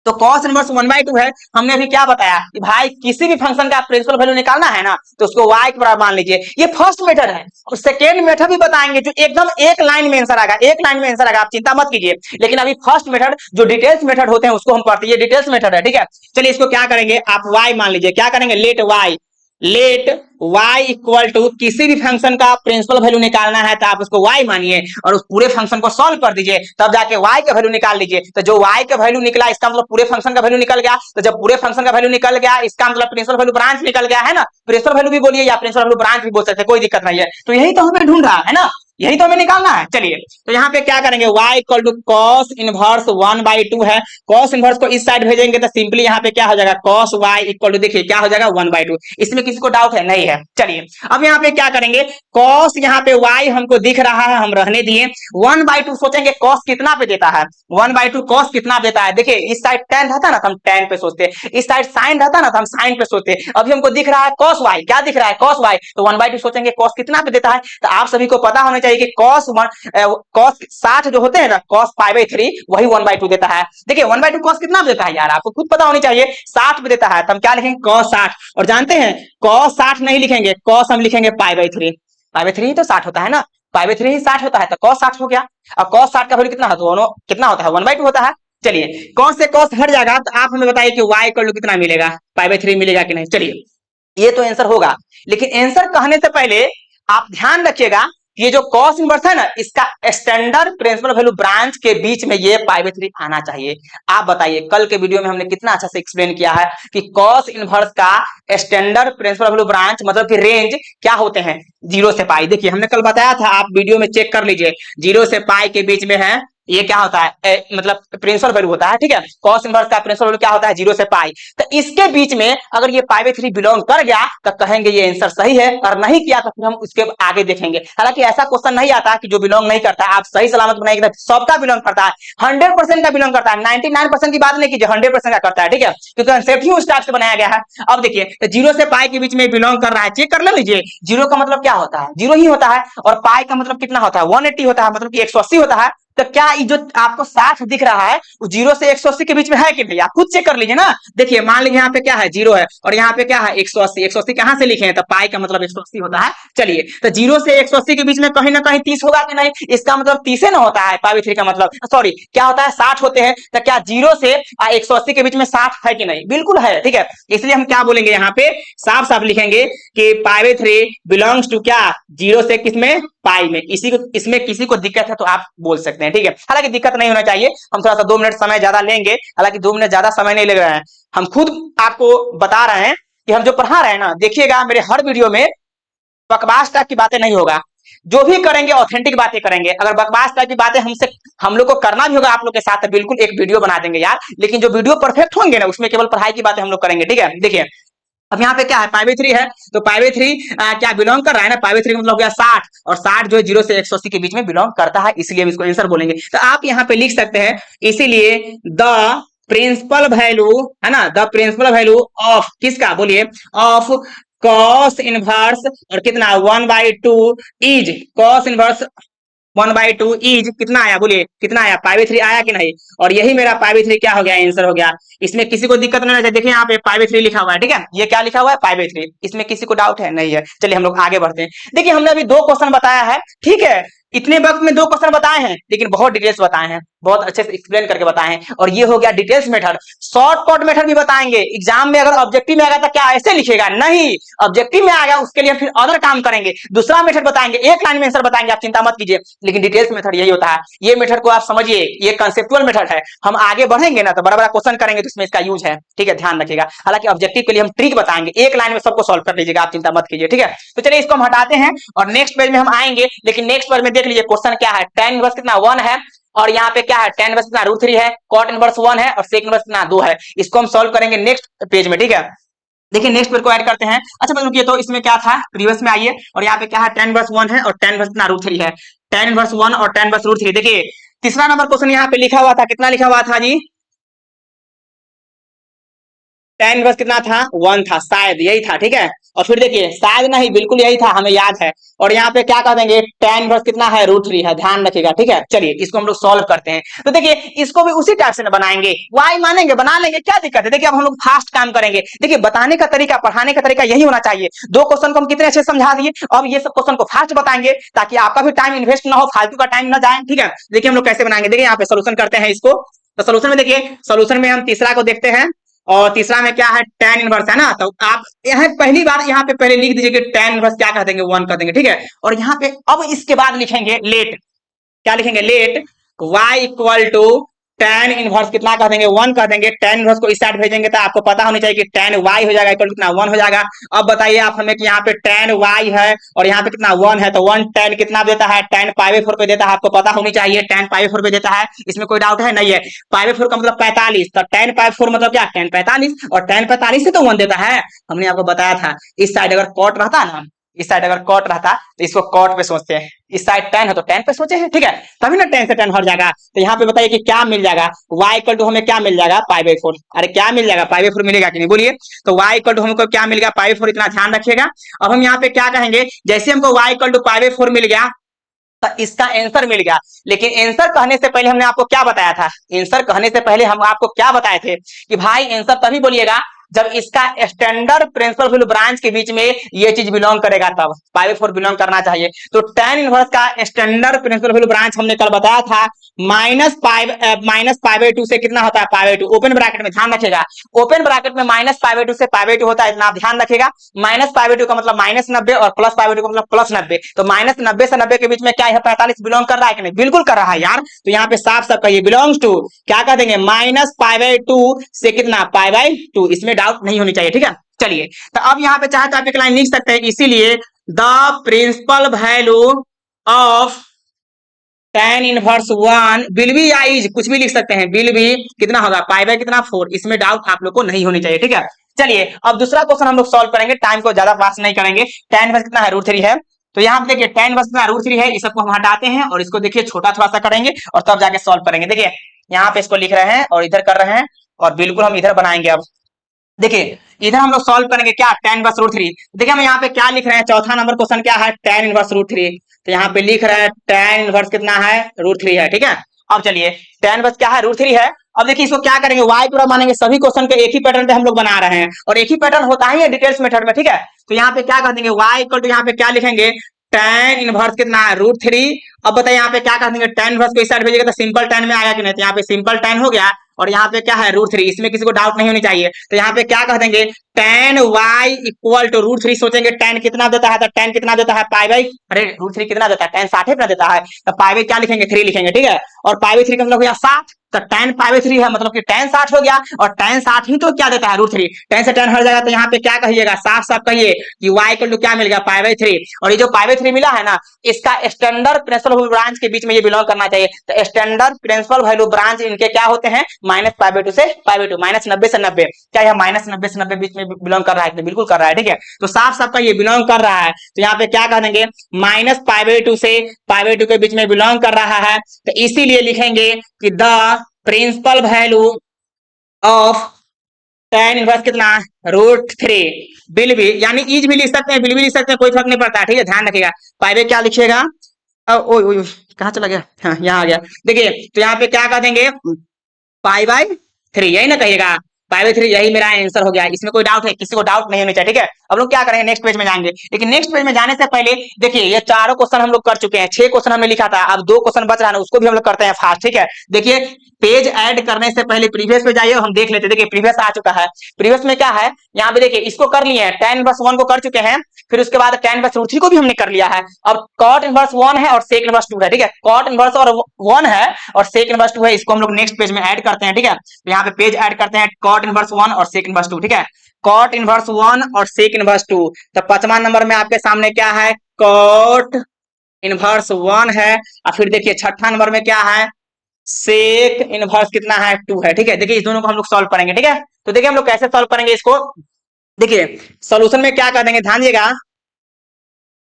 A: तो cos इनवर्स 1/2 है, हमने अभी क्या बताया कि भाई किसी भी फंक्शन का प्रिंसिपल वैल्यू निकालना है ना, तो उसको y के बराबर मान लीजिए। ये फर्स्ट मेथड है, और सेकेंड मेथड भी बताएंगे जो एकदम एक लाइन में आंसर आएगा, एक लाइन में आंसर आएगा, आप चिंता मत कीजिए। लेकिन अभी फर्स्ट मेथड जो डिटेल्स मेथड होते हैं उसको हम पढ़ते हैं, ये डिटेल्स मेथड है, ठीक है। चलिए इसको क्या करेंगे, आप y मान लीजिए, क्या करेंगे, लेट y इक्वल टू किसी भी फंक्शन का प्रिंसिपल वैल्यू निकालना है तो आप उसको y मानिए और उस पूरे फंक्शन को सॉल्व कर दीजिए, तब जाके y का वैल्यू निकाल लीजिए। तो जो y का वैल्यू निकला इसका मतलब पूरे फंक्शन का वैल्यू निकल गया। तो जब पूरे फंक्शन का वैल्यू निकल गया इसका मतलब प्रिंसिपल वैल्यू ब्रांच निकल गया है ना, प्रिंसिपल वैल्यू भी बोलिए या प्रिंसिपल वैल्यू ब्रांच भी बोल सकते हैं, कोई दिक्कत नहीं है। तो यही तो हमें ढूंढ रहा है ना, यही तो हमें निकालना है। चलिए तो यहाँ पे क्या करेंगे, y equal to cos inverse 1/2 है, cos इनवर्स को इस साइड भेजेंगे तो सिंपली यहाँ पे क्या हो जाएगा, cos y इक्वल टू देखिए क्या हो जाएगा 1/2। इसमें किसी को डाउट है नहीं है। चलिए अब यहाँ पे क्या करेंगे, cos यहाँ पे y हमको दिख रहा है, हम रहने दिए। 1/2 सोचेंगे cos कितना पे देता है, 1/2 cos कितना देता है। देखिए इस साइड tan रहता ना तो हम tan पे सोचते, इस साइड sin रहता ना तो हम sin पे सोचते। अभी हमको दिख रहा है cos y, क्या दिख रहा है cos y, तो 1/2 सोचेंगे cos कितना पे देता है। तो आप सभी को पता होना चाहिए कि cos 60 जो होते हैं ना, cos π/3 वही 1/2 देता है। देखिए 1/2 cos कितना देता है यार, आपको खुद पता होनी चाहिए, 60 पे देता है। तो हम क्या लिखेंगे cos 60, और जानते हैं cos 60 नहीं लिखेंगे, cos हम लिखेंगे π/3, π/3 ही तो 60 होता है ना, π/3 ही 60 होता है, तो cos 60 हो गया। अब cos 60 का वैल्यू कितना कितना होता है 1/2 होता है। चलिए cos से cos हट जाएगा, तो आप हमें बताइए कि y इक्वल टू कितना मिलेगा, π/3 मिलेगा कि नहीं। चलिए ये तो आंसर होगा, लेकिन आंसर कहने से पहले आप ध्यान रखिएगा ये जो cos इनवर्स है ना, इसका स्टैंडर्ड प्रिंसिपल वैल्यू ब्रांच के बीच में ये π/3 आना चाहिए। आप बताइए, कल के वीडियो में हमने कितना अच्छा से एक्सप्लेन किया है कि cos इनवर्स का स्टैंडर्ड प्रिंसिपल वैल्यू ब्रांच मतलब कि रेंज क्या होते हैं, 0 से पाई। देखिए हमने कल बताया था, आप वीडियो में चेक कर लीजिए, 0 से पाई के बीच में है ये क्या होता है मतलब प्रिंसिपल वैल्यू होता है, ठीक है। कॉस इनवर्स का प्रिंसिपल वैल्यू क्या होता है 0 से पाई। तो इसके बीच में अगर ये पाई बाई 3 बिलोंग कर गया तो कहेंगे ये आंसर सही है, और नहीं किया तो फिर हम उसके आगे देखेंगे। हालांकि ऐसा क्वेश्चन नहीं आता कि जो बिलोंग नहीं करता, आप सही सलामत बनाएंगे सबका बिलोंग करता है, 100% का बिलोंग करता है, 99% की बात नहीं कीजिए, 100% का करता है, ठीक है, क्योंकि कंसेप्ट ही उस टाइप से बनाया गया है। अब देखिए तो 0 से पाई के बीच में बिलोंग कर रहा है, चेक कर ले लीजिए। 0 का मतलब क्या होता है, 0 ही होता है, और पाई का मतलब कितना होता है 180 होता है, मतलब कि 180 होता है। तो क्या ये जो आपको 60 दिख रहा है वो 0 से 180 के बीच में है कि नहीं, आप खुद चेक कर लीजिए ना। देखिए मान लीजिए यहाँ पे क्या है 0 है, और यहाँ पे क्या है 180, 180 कहां से लिखे हैं, तो पाई का मतलब 180 होता है। चलिए तो 0 से 180 के बीच में कहीं ना कहीं 30 होगा कि नहीं, इसका मतलब 30 ना होता है, पाई 3 का मतलब सॉरी क्या होता है 60 होते हैं। तो क्या 0 से 180 के बीच में 60 है कि नहीं, बिल्कुल है, ठीक है। इसलिए हम क्या बोलेंगे यहाँ पे साफ साफ लिखेंगे कि पाई 3 बिलोंग्स टू क्या 0 से किसमें पाई में। इसी को इसमें किसी को दिक्कत है तो आप बोल सकते हैं, ठीक है। हालांकि दिक्कत नहीं होना चाहिए, हम थोड़ा सा 2 मिनट समय ज्यादा लेंगे, हालांकि 2 मिनट ज्यादा समय नहीं लग रहा है, हम खुद आपको बता रहे हैं कि हम जो पढ़ा रहे हैं ना, देखिएगा मेरे हर वीडियो में बकवास टाइप की बातें नहीं होगा, जो भी करेंगे ऑथेंटिक बातें करेंगे। अगर बकवास टाइप की बातें हमसे हम लोग को करना भी होगा आप लोग के साथ तो बिल्कुल एक वीडियो बना देंगे यार, लेकिन जो वीडियो परफेक्ट होंगे ना उसमें केवल पढ़ाई की बातें हम लोग करेंगे, ठीक है। देखिए अब यहाँ पे क्या है पाई बाई 3 है, तो पाई बाई 3 क्या बिलोंग कर रहा है ना, पाई बाई 3 का मतलब हो गया 60, और 60 जो है 0 से 180 के बीच में बिलोंग करता है, इसलिए हम इसको आंसर बोलेंगे। तो आप यहाँ पे लिख सकते हैं इसीलिए द प्रिंसिपल वैल्यू है ना, द प्रिंसिपल वैल्यू ऑफ किसका बोलिए, ऑफ कॉस इनवर्स और कितना 1/2 इज कॉस इनवर्स 1/2 इज कितना आया बोलिए, कितना आया पाई बाई 3 आया कि नहीं। और यही मेरा पाई बाई 3 क्या हो गया आंसर हो गया। इसमें किसी को दिक्कत नहीं है, देखिए यहाँ पे पाई बाई 3 लिखा हुआ है, ठीक है, ये क्या लिखा हुआ है पाई बाई 3, इसमें किसी को डाउट है नहीं है। चलिए हम लोग आगे बढ़ते हैं। देखिए हमने अभी 2 क्वेश्चन बताया है, ठीक है, इतने वक्त में 2 क्वेश्चन बताए हैं, लेकिन बहुत डिटेल्स बताए हैं, बहुत अच्छे से एक्सप्लेन करके बताए हैं, और ये हो गया डिटेल्स मेथड। शॉर्टकट मेथड भी बताएंगे, एग्जाम में अगर ऑब्जेक्टिव में आएगा तो क्या ऐसे लिखेगा, नहीं, ऑब्जेक्टिव में आ गया उसके लिए फिर अदर काम करेंगे, दूसरा मेथड बताएंगे, एक लाइन में आंसर बताएंगे, आप चिंता मत कीजिए, लेकिन डिटेल्स मेथड यही होता है। ये मेथड को आप समझिए, ये कंसेप्चुअल मेथड है, हम आगे बढ़ेंगे ना तो बड़ा बड़ा क्वेश्चन करेंगे तो इसमें इसका यूज है, ठीक है, ध्यान रखिएगा। हालांकि ऑब्जेक्टिव के लिए हम ट्रिक बताएंगे, एक लाइन में सबको सॉल्व कर लीजिएगा, आप चिंता मत कीजिए, ठीक है। तो चलिए इसको हम हटाते हैं और नेक्स्ट पेज में हम आएंगे, लेकिन नेक्स्ट पेज में देख लीजिए क्वेश्चन क्या है, tan इनवर्स कितना 1 है, और यहाँ पे क्या है tan इनवर्स कितना √3 है, cot इनवर्स 1 है, और sec इनवर्स कितना 2 है। इसको हम सॉल्व करेंगे नेक्स्ट पेज में, ठीक है। देखिए नेक्स्ट पेज को ऐड करते हैं। अच्छा मतलब ये तो इसमें क्या था प्रीवियस में आइए, और यहाँ पे क्या है tan इनवर्स 1 है और tan इनवर्स कितना √3 है, tan इनवर्स 1 और tan इनवर्स √3। देखिए तीसरा नंबर क्वेश्चन यहाँ पे लिखा हुआ था, कितना लिखा हुआ था जी, tan इनवर्स कितना था 1 था, शायद यही था, ठीक है। और फिर देखिए शायद नहीं बिल्कुल यही था, हमें याद है। और यहाँ पे क्या कह देंगे tan इनवर्स कितना है √3 है, ध्यान रखिएगा, ठीक है। चलिए इसको हम लोग सॉल्व करते हैं। तो देखिए इसको भी उसी टाइप से बनाएंगे, y मानेंगे बना लेंगे, क्या दिक्कत है। देखिए अब हम लोग फास्ट काम करेंगे, देखिए बताने का तरीका पढ़ाने का तरीका यही होना चाहिए। 2 क्वेश्चन को हम कितने अच्छे समझा दिए, अब ये सब क्वेश्चन को फास्ट बताएंगे ताकि आपका भी टाइम इन्वेस्ट ना हो, फालतू का टाइम ना जाए, ठीक है। देखिए हम लोग कैसे बनाएंगे, देखिए यहाँ पे सोल्यूशन करते हैं इसको। तो सोल्यूशन में देखिए, सोल्यूशन में हम तीसरा को देखते हैं, और तीसरा में क्या है tan इनवर्स है ना, तो आप यहाँ पहली बार यहाँ पे पहले लिख दीजिए कि tan इनवर्स क्या कह देंगे 1 कर देंगे, ठीक है। और यहाँ पे अब इसके बाद लिखेंगे लेट, क्या लिखेंगे let y equal to tan inverse कितना कह देंगे 1 कह देंगे। tan इनवर्स को इस साइड भेजेंगे तो आपको पता होनी चाहिए कि tan y हो जाएगा इक्वल कितना 1 हो जाएगा। अब बताइए आप हमें कि यहाँ पे tan y है और यहाँ पे कितना 1 है, तो 1 tan कितना देता है, tan π/4 पे देता है, आपको पता होनी चाहिए tan π/4 पे देता है, इसमें कोई डाउट है नहीं है। π/4 का मतलब 45, तो tan π/4 मतलब क्या tan 45, और tan 45 से तो 1 देता है। हमने आपको बताया था इस साइड अगर कॉट रहता ना, इस साइड अगर कॉट रहता तो इसको कॉट पे सोचते हैं, इस साइड tan है तो tan पे सोचे हैं, ठीक है, तभी ना tan से tan हट जाएगा। तो यहाँ पे बताइए कि क्या मिल जाएगा, y इक्वल टू हमें क्या मिल जाएगा π/4, अरे क्या मिल जाएगा π/4 मिलेगा कि नहीं बोलिए। तो y इक्वल टू हमको क्या मिलेगा π/4, इतना ध्यान रखिएगा। अब हम यहाँ पे क्या कहेंगे, जैसे हमको y इक्वल टू π/4 मिल गया तो इसका आंसर मिल गया, लेकिन आंसर कहने से पहले हमने आपको क्या बताया था, आंसर कहने से पहले हम आपको क्या बताए थे कि भाई आंसर तभी बोलिएगा जब इसका स्टैंडर्ड प्रिंसिपल वैल्यू ब्रांच के बीच में ये चीज बिलोंग करेगा, तब π/4 बिलोंग करना चाहिए। तो tan इनवर्स का स्टैंडर्ड प्रिंसिपल वैल्यू ब्रांच हमने कल बताया था -π/2 से कितना होता है π/2, ओपन ब्रैकेट में ध्यान रखिएगा, ओपन ब्रैकेट में -π/2 से π/2 होता है, इतना आप ध्यान रखिएगा। -π/2 का मतलब -90 और +π/2 का मतलब +90, तो -90 से 90 के बीच में क्या है 45 बिलोंग कर रहा है कि नहीं, बिल्कुल कर रहा है यार। तो यहाँ पे साफ साफ कहिए बिलोंग्स टू, क्या कह देंगे -π/2 से कितना π/2, इसमें डाउट नहीं होनी चाहिए, ठीक है। चलिए तो अब यहाँ पे चाहे तो आप एक लाइन लिख सकते हैं, इसीलिए the principal value of tan inverse 1 will be या इज कुछ भी लिख सकते हैं, विल बी कितना होगा पाई बाय कितना 4, इसमें डाउट आप लोग को नहीं होनी चाहिए, ठीक है। चलिए अब दूसरा क्वेश्चन हम लोग सॉल्व करेंगे, टाइम को ज्यादा पास नहीं करेंगे। tan इनवर्स कितना है √3 है, तो यहाँ पे देखिए tan इनवर्स कितना √3 है, इस सबको हम हटाते हैं और इसको देखिए छोटा थोड़ा सा करेंगे और तब जाके सॉल्व करेंगे। देखिए यहाँ पे इसको लिख रहे हैं और इधर कर रहे हैं और बिल्कुल हम इधर बनाएंगे। अब देखिए इधर हम लोग सॉल्व करेंगे क्या tan इनवर्स √3। देखिए हम यहाँ पे क्या लिख रहे हैं, चौथा नंबर क्वेश्चन क्या है tan इनवर्स √3, तो यहाँ पे लिख रहे हैं tan इनवर्स कितना है √3 है, ठीक है। अब चलिए tan इनवर्स क्या है √3 है। अब देखिए इसको क्या करेंगे y पूरा मानेंगे, सभी क्वेश्चन के एक ही पैटर्न पे हम लोग बना रहे हैं और एक ही पैटर्न होता ही है डिटेल्स मेथड में, ठीक है। तो यहाँ पे क्या कर देंगे y इक्वल टू यहाँ पे क्या लिखेंगे tan इनवर्स कितना है √3। अब बताइए यहाँ पे क्या कर देंगे tan इनवर्स को इस साइड भेजिएगा तो सिंपल tan में आएगा कि नहीं, तो यहाँ पे सिंपल tan हो गया और यहाँ पे क्या है √3, इसमें किसी को डाउट नहीं होनी चाहिए। तो यहाँ पे क्या कह देंगे tan y इक्वल टू √3, सोचेंगे tan कितना देता है, तो tan कितना देता है पाई बाई, अरे √3 कितना देता है tan 60 कितना देता है, तो पाई बाई क्या लिखेंगे 3 लिखेंगे, ठीक है। और पाई बाई 3 का मतलब हो गया 60, तो tan पाई बाई 3 है मतलब कि tan 60 हो गया और tan 60 ही तो क्या देता है √3, tan से tan हट जाएगा तो यहाँ पे क्या कहिएगा साफ साफ कहिए कि y इक्वल टू क्या मिल गया पाई बाई 3। और ये जो पाई बाई 3 मिला है ना, इसका स्टैंडर्ड प्रिंसिपल वैल्यू ब्रांच के बीच में ये बिलोंग करना चाहिए। तो स्टैंडर्ड प्रिंसिपल वैल्यू ब्रांच इनके क्या होते हैं -π/2 से π/2, -90 से 90। क्या यह -90 से 90 बीच में बिलोंग कर रहा है, बिल्कुल कर रहा है, ठीक है। तो साफ साफ का ये बिलोंग कर रहा है, तो यहाँ पे क्या कह देंगे -π/2 से π/2 के बीच में बिलोंग कर रहा है, तो इसीलिए लिखेंगे कि the principal value of tan inverse कितना √3 विल बी, यानी इज भी लिख सकते हैं विल भी लिख सकते हैं, कोई फर्क नहीं पड़ता, ठीक है। ध्यान रखिएगा पाई बाई क्या लिखिएगा, ओए ओए कहाँ चला गया, हाँ यहाँ आ गया। देखिए तो यहाँ पे क्या कह देंगे पाई बाई 3, यही ना कहिएगा पाई बाई 3, यही मेरा आंसर हो गया। इसमें कोई डाउट है, किसी को डाउट नहीं होना चाहिए, ठीक है। अब लोग क्या करेंगे नेक्स्ट पेज में जाएंगे, लेकिन नेक्स्ट पेज में जाने से पहले देखिए ये चारों क्वेश्चन हम लोग कर चुके हैं, 6 क्वेश्चन हमने लिखा था, अब 2 क्वेश्चन बच रहा है उसको भी हम लोग करते हैं फास्ट, ठीक है। देखिए पेज ऐड करने से पहले प्रीवियस पे जाइए, हम देख लेते हैं। देखिए प्रीवियस आ चुका है, प्रीवियस में क्या है यहाँ पे देखिए इसको कर लिए हैं, tan इनवर्स 1 को कर चुके हैं, फिर उसके बाद tan इनवर्स √3 को भी हमने कर लिया है। अब cot इनवर्स 1 है और sec इनवर्स 2 है, ठीक है। cot इनवर्स और 1 है और sec इनवर्स 2 है, इसको हम लोग नेक्स्ट पेज में ऐड करते हैं, ठीक है। तो यहाँ पे पेज ऐड करते हैं cot इनवर्स 1 और sec इनवर्स 2, ठीक है। cot इनवर्स 1 और sec इनवर्स 2, तो 5वां नंबर में आपके सामने क्या है cot इनवर्स 1 है, और फिर देखिए 6ठा नंबर में क्या है सेक इनवर्स कितना है 2 है, ठीक है। देखिए इस दोनों को हम लोग सॉल्व करेंगे, ठीक है। तो देखिए हम लोग कैसे सॉल्व करेंगे इसको, देखिए सॉल्यूशन में क्या कर देंगे ध्यान दीजिएगा,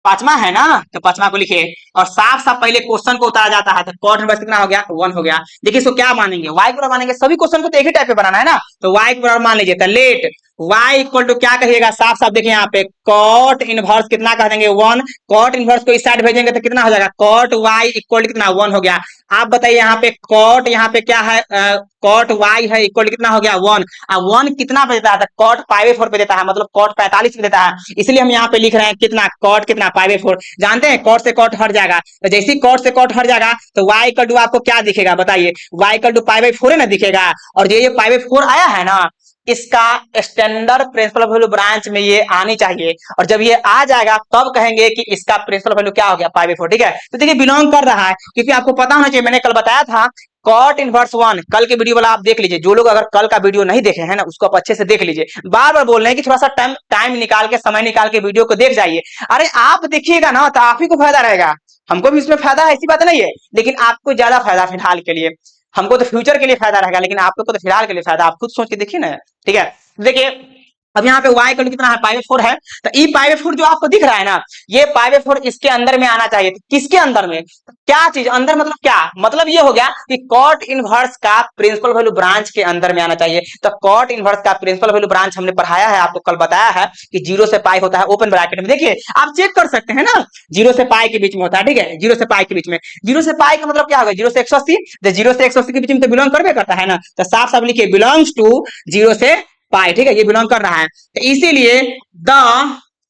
A: 5वां है ना, तो 5वां को लिखिए और साफ साफ पहले क्वेश्चन को उतारा जाता है, तो cot इनवर्स कितना हो गया 1 हो गया। देखिए इसको क्या मानेंगे y के बराबर मानेंगे, सभी क्वेश्चन को तो एक ही टाइप पे बनाना है ना, तो y के बराबर मान लीजिए, तो लेट y इक्वल टू क्या कहिएगा साफ साफ देखिए यहाँ पे cot इनवर्स कितना कह देंगे 1, cot इनवर्स को इस साइड भेजेंगे तो कितना हो जाएगा cot y इक्वल टू कितना 1 हो गया। आप बताइए यहाँ पे cot यहाँ पे क्या है cot y है इक्वल टू कितना हो गया 1, अब 1 कितना पे देता है cot π/4 पे देता है, मतलब cot 45 पे देता है, इसलिए हम यहाँ पे लिख रहे हैं कितना cot कितना π/4। जानते हैं cot से cot हट जाएगा, तो जैसे ही cot से cot हट जाएगा तो y इक्वल टू आपको क्या दिखेगा बताइए, y इक्वल टू π/4 है ना दिखेगा, और ये π/4 आया है ना, इसका स्टैंडर्ड प्रिंसिपल वैल्यू ब्रांच में ये आनी चाहिए, और जब ये आ जाएगा तब कहेंगे कि इसका प्रिंसिपल वैल्यू क्या हो गया π/4, ठीक है। तो देखिए बिलोंग कर रहा है, क्योंकि आपको पता होना चाहिए, मैंने कल बताया था cot इनवर्स 1, कल के वीडियो वाला आप देख लीजिए, जो लोग अगर कल का वीडियो नहीं देखे हैं ना उसको आप अच्छे से देख लीजिए। बार बार बोल रहे हैं कि थोड़ा सा टाइम निकाल के समय निकाल के वीडियो को देख जाइए, अरे आप देखिएगा ना तो आप ही को फायदा रहेगा, हमको भी इसमें फायदा है, ऐसी बात नहीं है, लेकिन आपको ज्यादा फायदा फिलहाल के लिए, हमको तो फ्यूचर के लिए फायदा रहेगा, लेकिन आप लोग को तो फिलहाल के लिए फायदा, आप खुद सोच के देखिए ना, ठीक है। देखिए अब यहाँ पे y का कितना है π/4 है, तो ई π/4 जो आपको दिख रहा है ना, ये π/4 इसके अंदर में आना चाहिए, किसके अंदर में, क्या चीज अंदर मतलब क्या, मतलब ये हो गया कि cot इनवर्स का प्रिंसिपल वैल्यू ब्रांच के अंदर में आना चाहिए। तो cot इनवर्स का प्रिंसिपल वैल्यू ब्रांच हमने पढ़ाया है, आपको कल बताया है कि 0 से पाई होता है ओपन ब्रैकेट में, देखिए आप चेक कर सकते हैं ना 0 से पाई के बीच में होता है, ठीक है, 0 से पाई के बीच में, 0 से पाई का मतलब क्या होगा 0 से 180, तो 0 से 180 के बीच में तो बिलोंग करबे करता है ना, तो साफ साफ लिखिए बिलोंग्स टू 0 से पाई, ठीक है, ये बिलोंग कर रहा है, तो इसीलिए द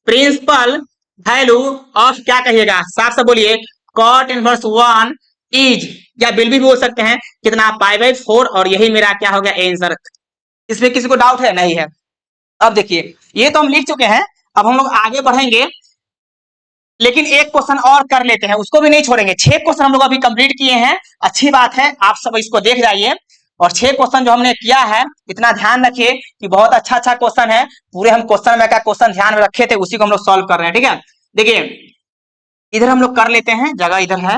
A: प्रिंसिपल वैल्यू ऑफ क्या कहिएगा साफ साफ बोलिए cot इनवर्स 1 इज, या विल भी बोल सकते हैं कितना π/4, और यही मेरा क्या हो गया आंसर। इसमें किसी को डाउट है नहीं है। अब देखिए ये तो हम लिख चुके हैं, अब हम लोग आगे बढ़ेंगे, लेकिन एक क्वेश्चन और कर लेते हैं, उसको भी नहीं छोड़ेंगे। 6 क्वेश्चन हम लोग अभी कंप्लीट किए हैं, अच्छी बात है, आप सब इसको देख जाइए, और 6 क्वेश्चन जो हमने किया है इतना ध्यान रखिए कि बहुत अच्छा अच्छा क्वेश्चन है, पूरे हम क्वेश्चन में का क्वेश्चन ध्यान में रखे थे, उसी को हम लोग सॉल्व कर रहे हैं, ठीक है। देखिए इधर हम लोग कर लेते हैं, जगह इधर है,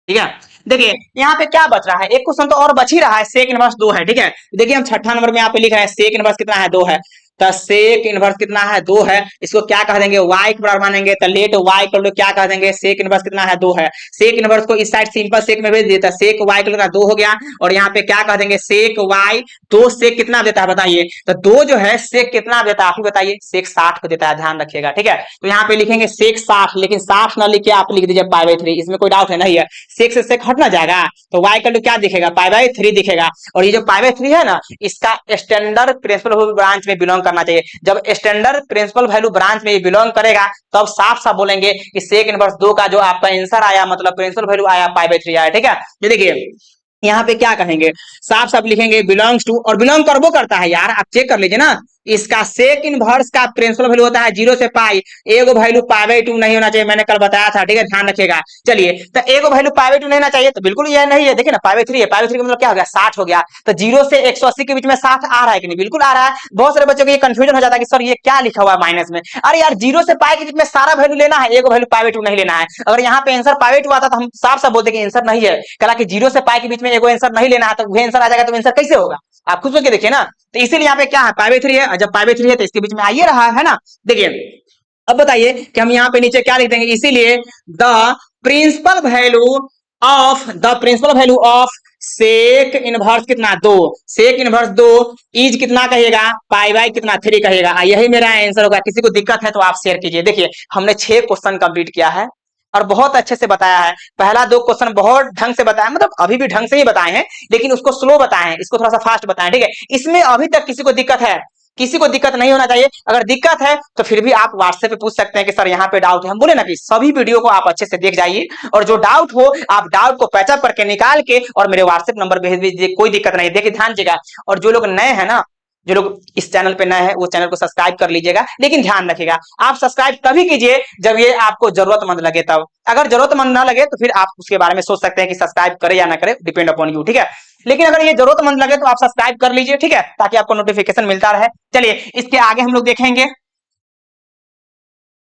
A: ठीक है। देखिए यहाँ पे क्या बच रहा है, एक क्वेश्चन तो और बच ही रहा है, सेक इनवर्स 2 है। ठीक है, देखिए हम छठा नंबर में यहाँ पे लिख रहे हैं सेक इनवर्स कितना है, 2 है। तो सेक इनवर्स कितना है, 2 है। इसको क्या कह देंगे, y के बराबर मानेंगे। तो लेट y इक्वल टू क्या कह देंगे, सेक इनवर्स कितना है, 2 है। सेक इनवर्स को इस साइड सिंपल सेक में भेज देता है, सेक y इक्वल टू 2 हो गया। और यहाँ पे क्या कह देंगे, सेक y 2 सेक कितना देता है बताइए। तो 2 जो है सेक कितना देता है आप ही बताइए, सेक 60 को देता है, ध्यान रखिएगा। ठीक है, तो यहाँ पे लिखेंगे सेक 60, लेकिन 60 ना लिख के आप लिख दीजिए पाई बाई 3, इसमें कोई डाउट है नहीं है। सेक से सेक हट ना जाएगा, तो y इक्वल टू क्या दिखेगा, पाई बाई 3 दिखेगा। और ये जो पाई बाई 3 है ना, इसका स्टैंडर्ड प्रिंसिपल ब्रांच में बिलोंग करना चाहिए। जब स्टैंडर्ड प्रिंसिपल वैल्यू ब्रांच में ये बिलोंग करेगा, तब साफ साफ बोलेंगे कि सेक इनवर्स 2 का जो आपका आंसर आया, मतलब प्रिंसिपल वैल्यू आया, पाई बाई 3 आया। ठीक है, ये देखिए यहाँ पे क्या कहेंगे, साफ साफ लिखेंगे बिलोंग्स टू, और बिलोंग करबो करता है यार, आप चेक कर लीजिए ना। इसका सेक इनवर्स का प्रिंसिपल वैल्यू होता है 0 से पाई, एगो वैल्यू पाई बाई 2 नहीं होना चाहिए, मैंने कल बताया था। ठीक है, ध्यान रखिएगा। चलिए, तो एगो वैल्यू पाई बाई 2 नहीं होना चाहिए, तो बिल्कुल ये नहीं है। देखिए ना, पाई बाई 3 है, पाई बाई 3 का मतलब क्या हो गया, 60 हो गया। तो 0 से 180 के बीच में 60 आ रहा है कि नहीं, बिल्कुल आ रहा है। बहुत सारे बच्चों को ये कंफ्यूजन हो जाता है कि सर ये क्या लिखा हुआ है माइनस में। अरे यार, 0 से पाई के बीच में सारा वैल्यू लेना है, एगो वैल्यू पाई बाई 2 नहीं लेना है। अगर यहाँ पे आंसर पाई बाई 2 आता तो हम साफ साफ बोलते कि आंसर नहीं है। कला कि 0 से पाई के बीच में एगो आंसर नहीं लेना है, तो वही आंसर आ जाएगा, तो आंसर कैसे होगा, आप खुद सोच के देखिए ना। तो इसीलिए यहाँ पे क्या है, पाई बाई 3 है। जब पाई बाई 3 है तो इसके बीच में आइए रहा है ना। देखिए अब बताइए कि हम यहाँ पे नीचे क्या लिख देंगे, इसीलिए the principal value of sec inverse कितना, 2, सेक इनवर्स 2 इज कितना कहिएगा, पाई बाई कितना 3 कहिएगा। यही मेरा आंसर होगा। किसी को दिक्कत है तो आप शेयर कीजिए। देखिए हमने 6 क्वेश्चन कंप्लीट किया है और बहुत अच्छे से बताया है। पहला 2 क्वेश्चन बहुत ढंग से बताया, मतलब अभी भी ढंग से ही बताए हैं, लेकिन उसको स्लो बताए हैं, इसको थोड़ा सा फास्ट बताएं। ठीक है, इसमें अभी तक किसी को दिक्कत है, किसी को दिक्कत नहीं होना चाहिए। अगर दिक्कत है तो फिर भी आप व्हाट्सएप पे पूछ सकते हैं कि सर यहाँ पे डाउट है। हम बोले ना कि सभी वीडियो को आप अच्छे से देख जाइए, और जो डाउट हो आप डाउट को पैचअप करके निकाल के और मेरे व्हाट्सएप नंबर भेज दीजिए, कोई दिक्कत नहीं। देखिए ध्यान दीजिएगा, और जो लोग नए हैं ना, जो लोग इस चैनल पे नए हैं, वो चैनल को सब्सक्राइब कर लीजिएगा। लेकिन ध्यान रखिएगा, आप सब्सक्राइब तभी कीजिए जब ये आपको जरूरतमंद लगे तब। अगर जरूरतमंद ना लगे तो फिर आप उसके बारे में सोच सकते हैं कि सब्सक्राइब करें या ना करें, डिपेंड अपॉन यू। ठीक है, लेकिन अगर ये जरूरतमंद लगे तो आप सब्सक्राइब कर लीजिए। ठीक है, ताकि आपको नोटिफिकेशन मिलता रहे। चलिए इसके आगे हम लोग देखेंगे,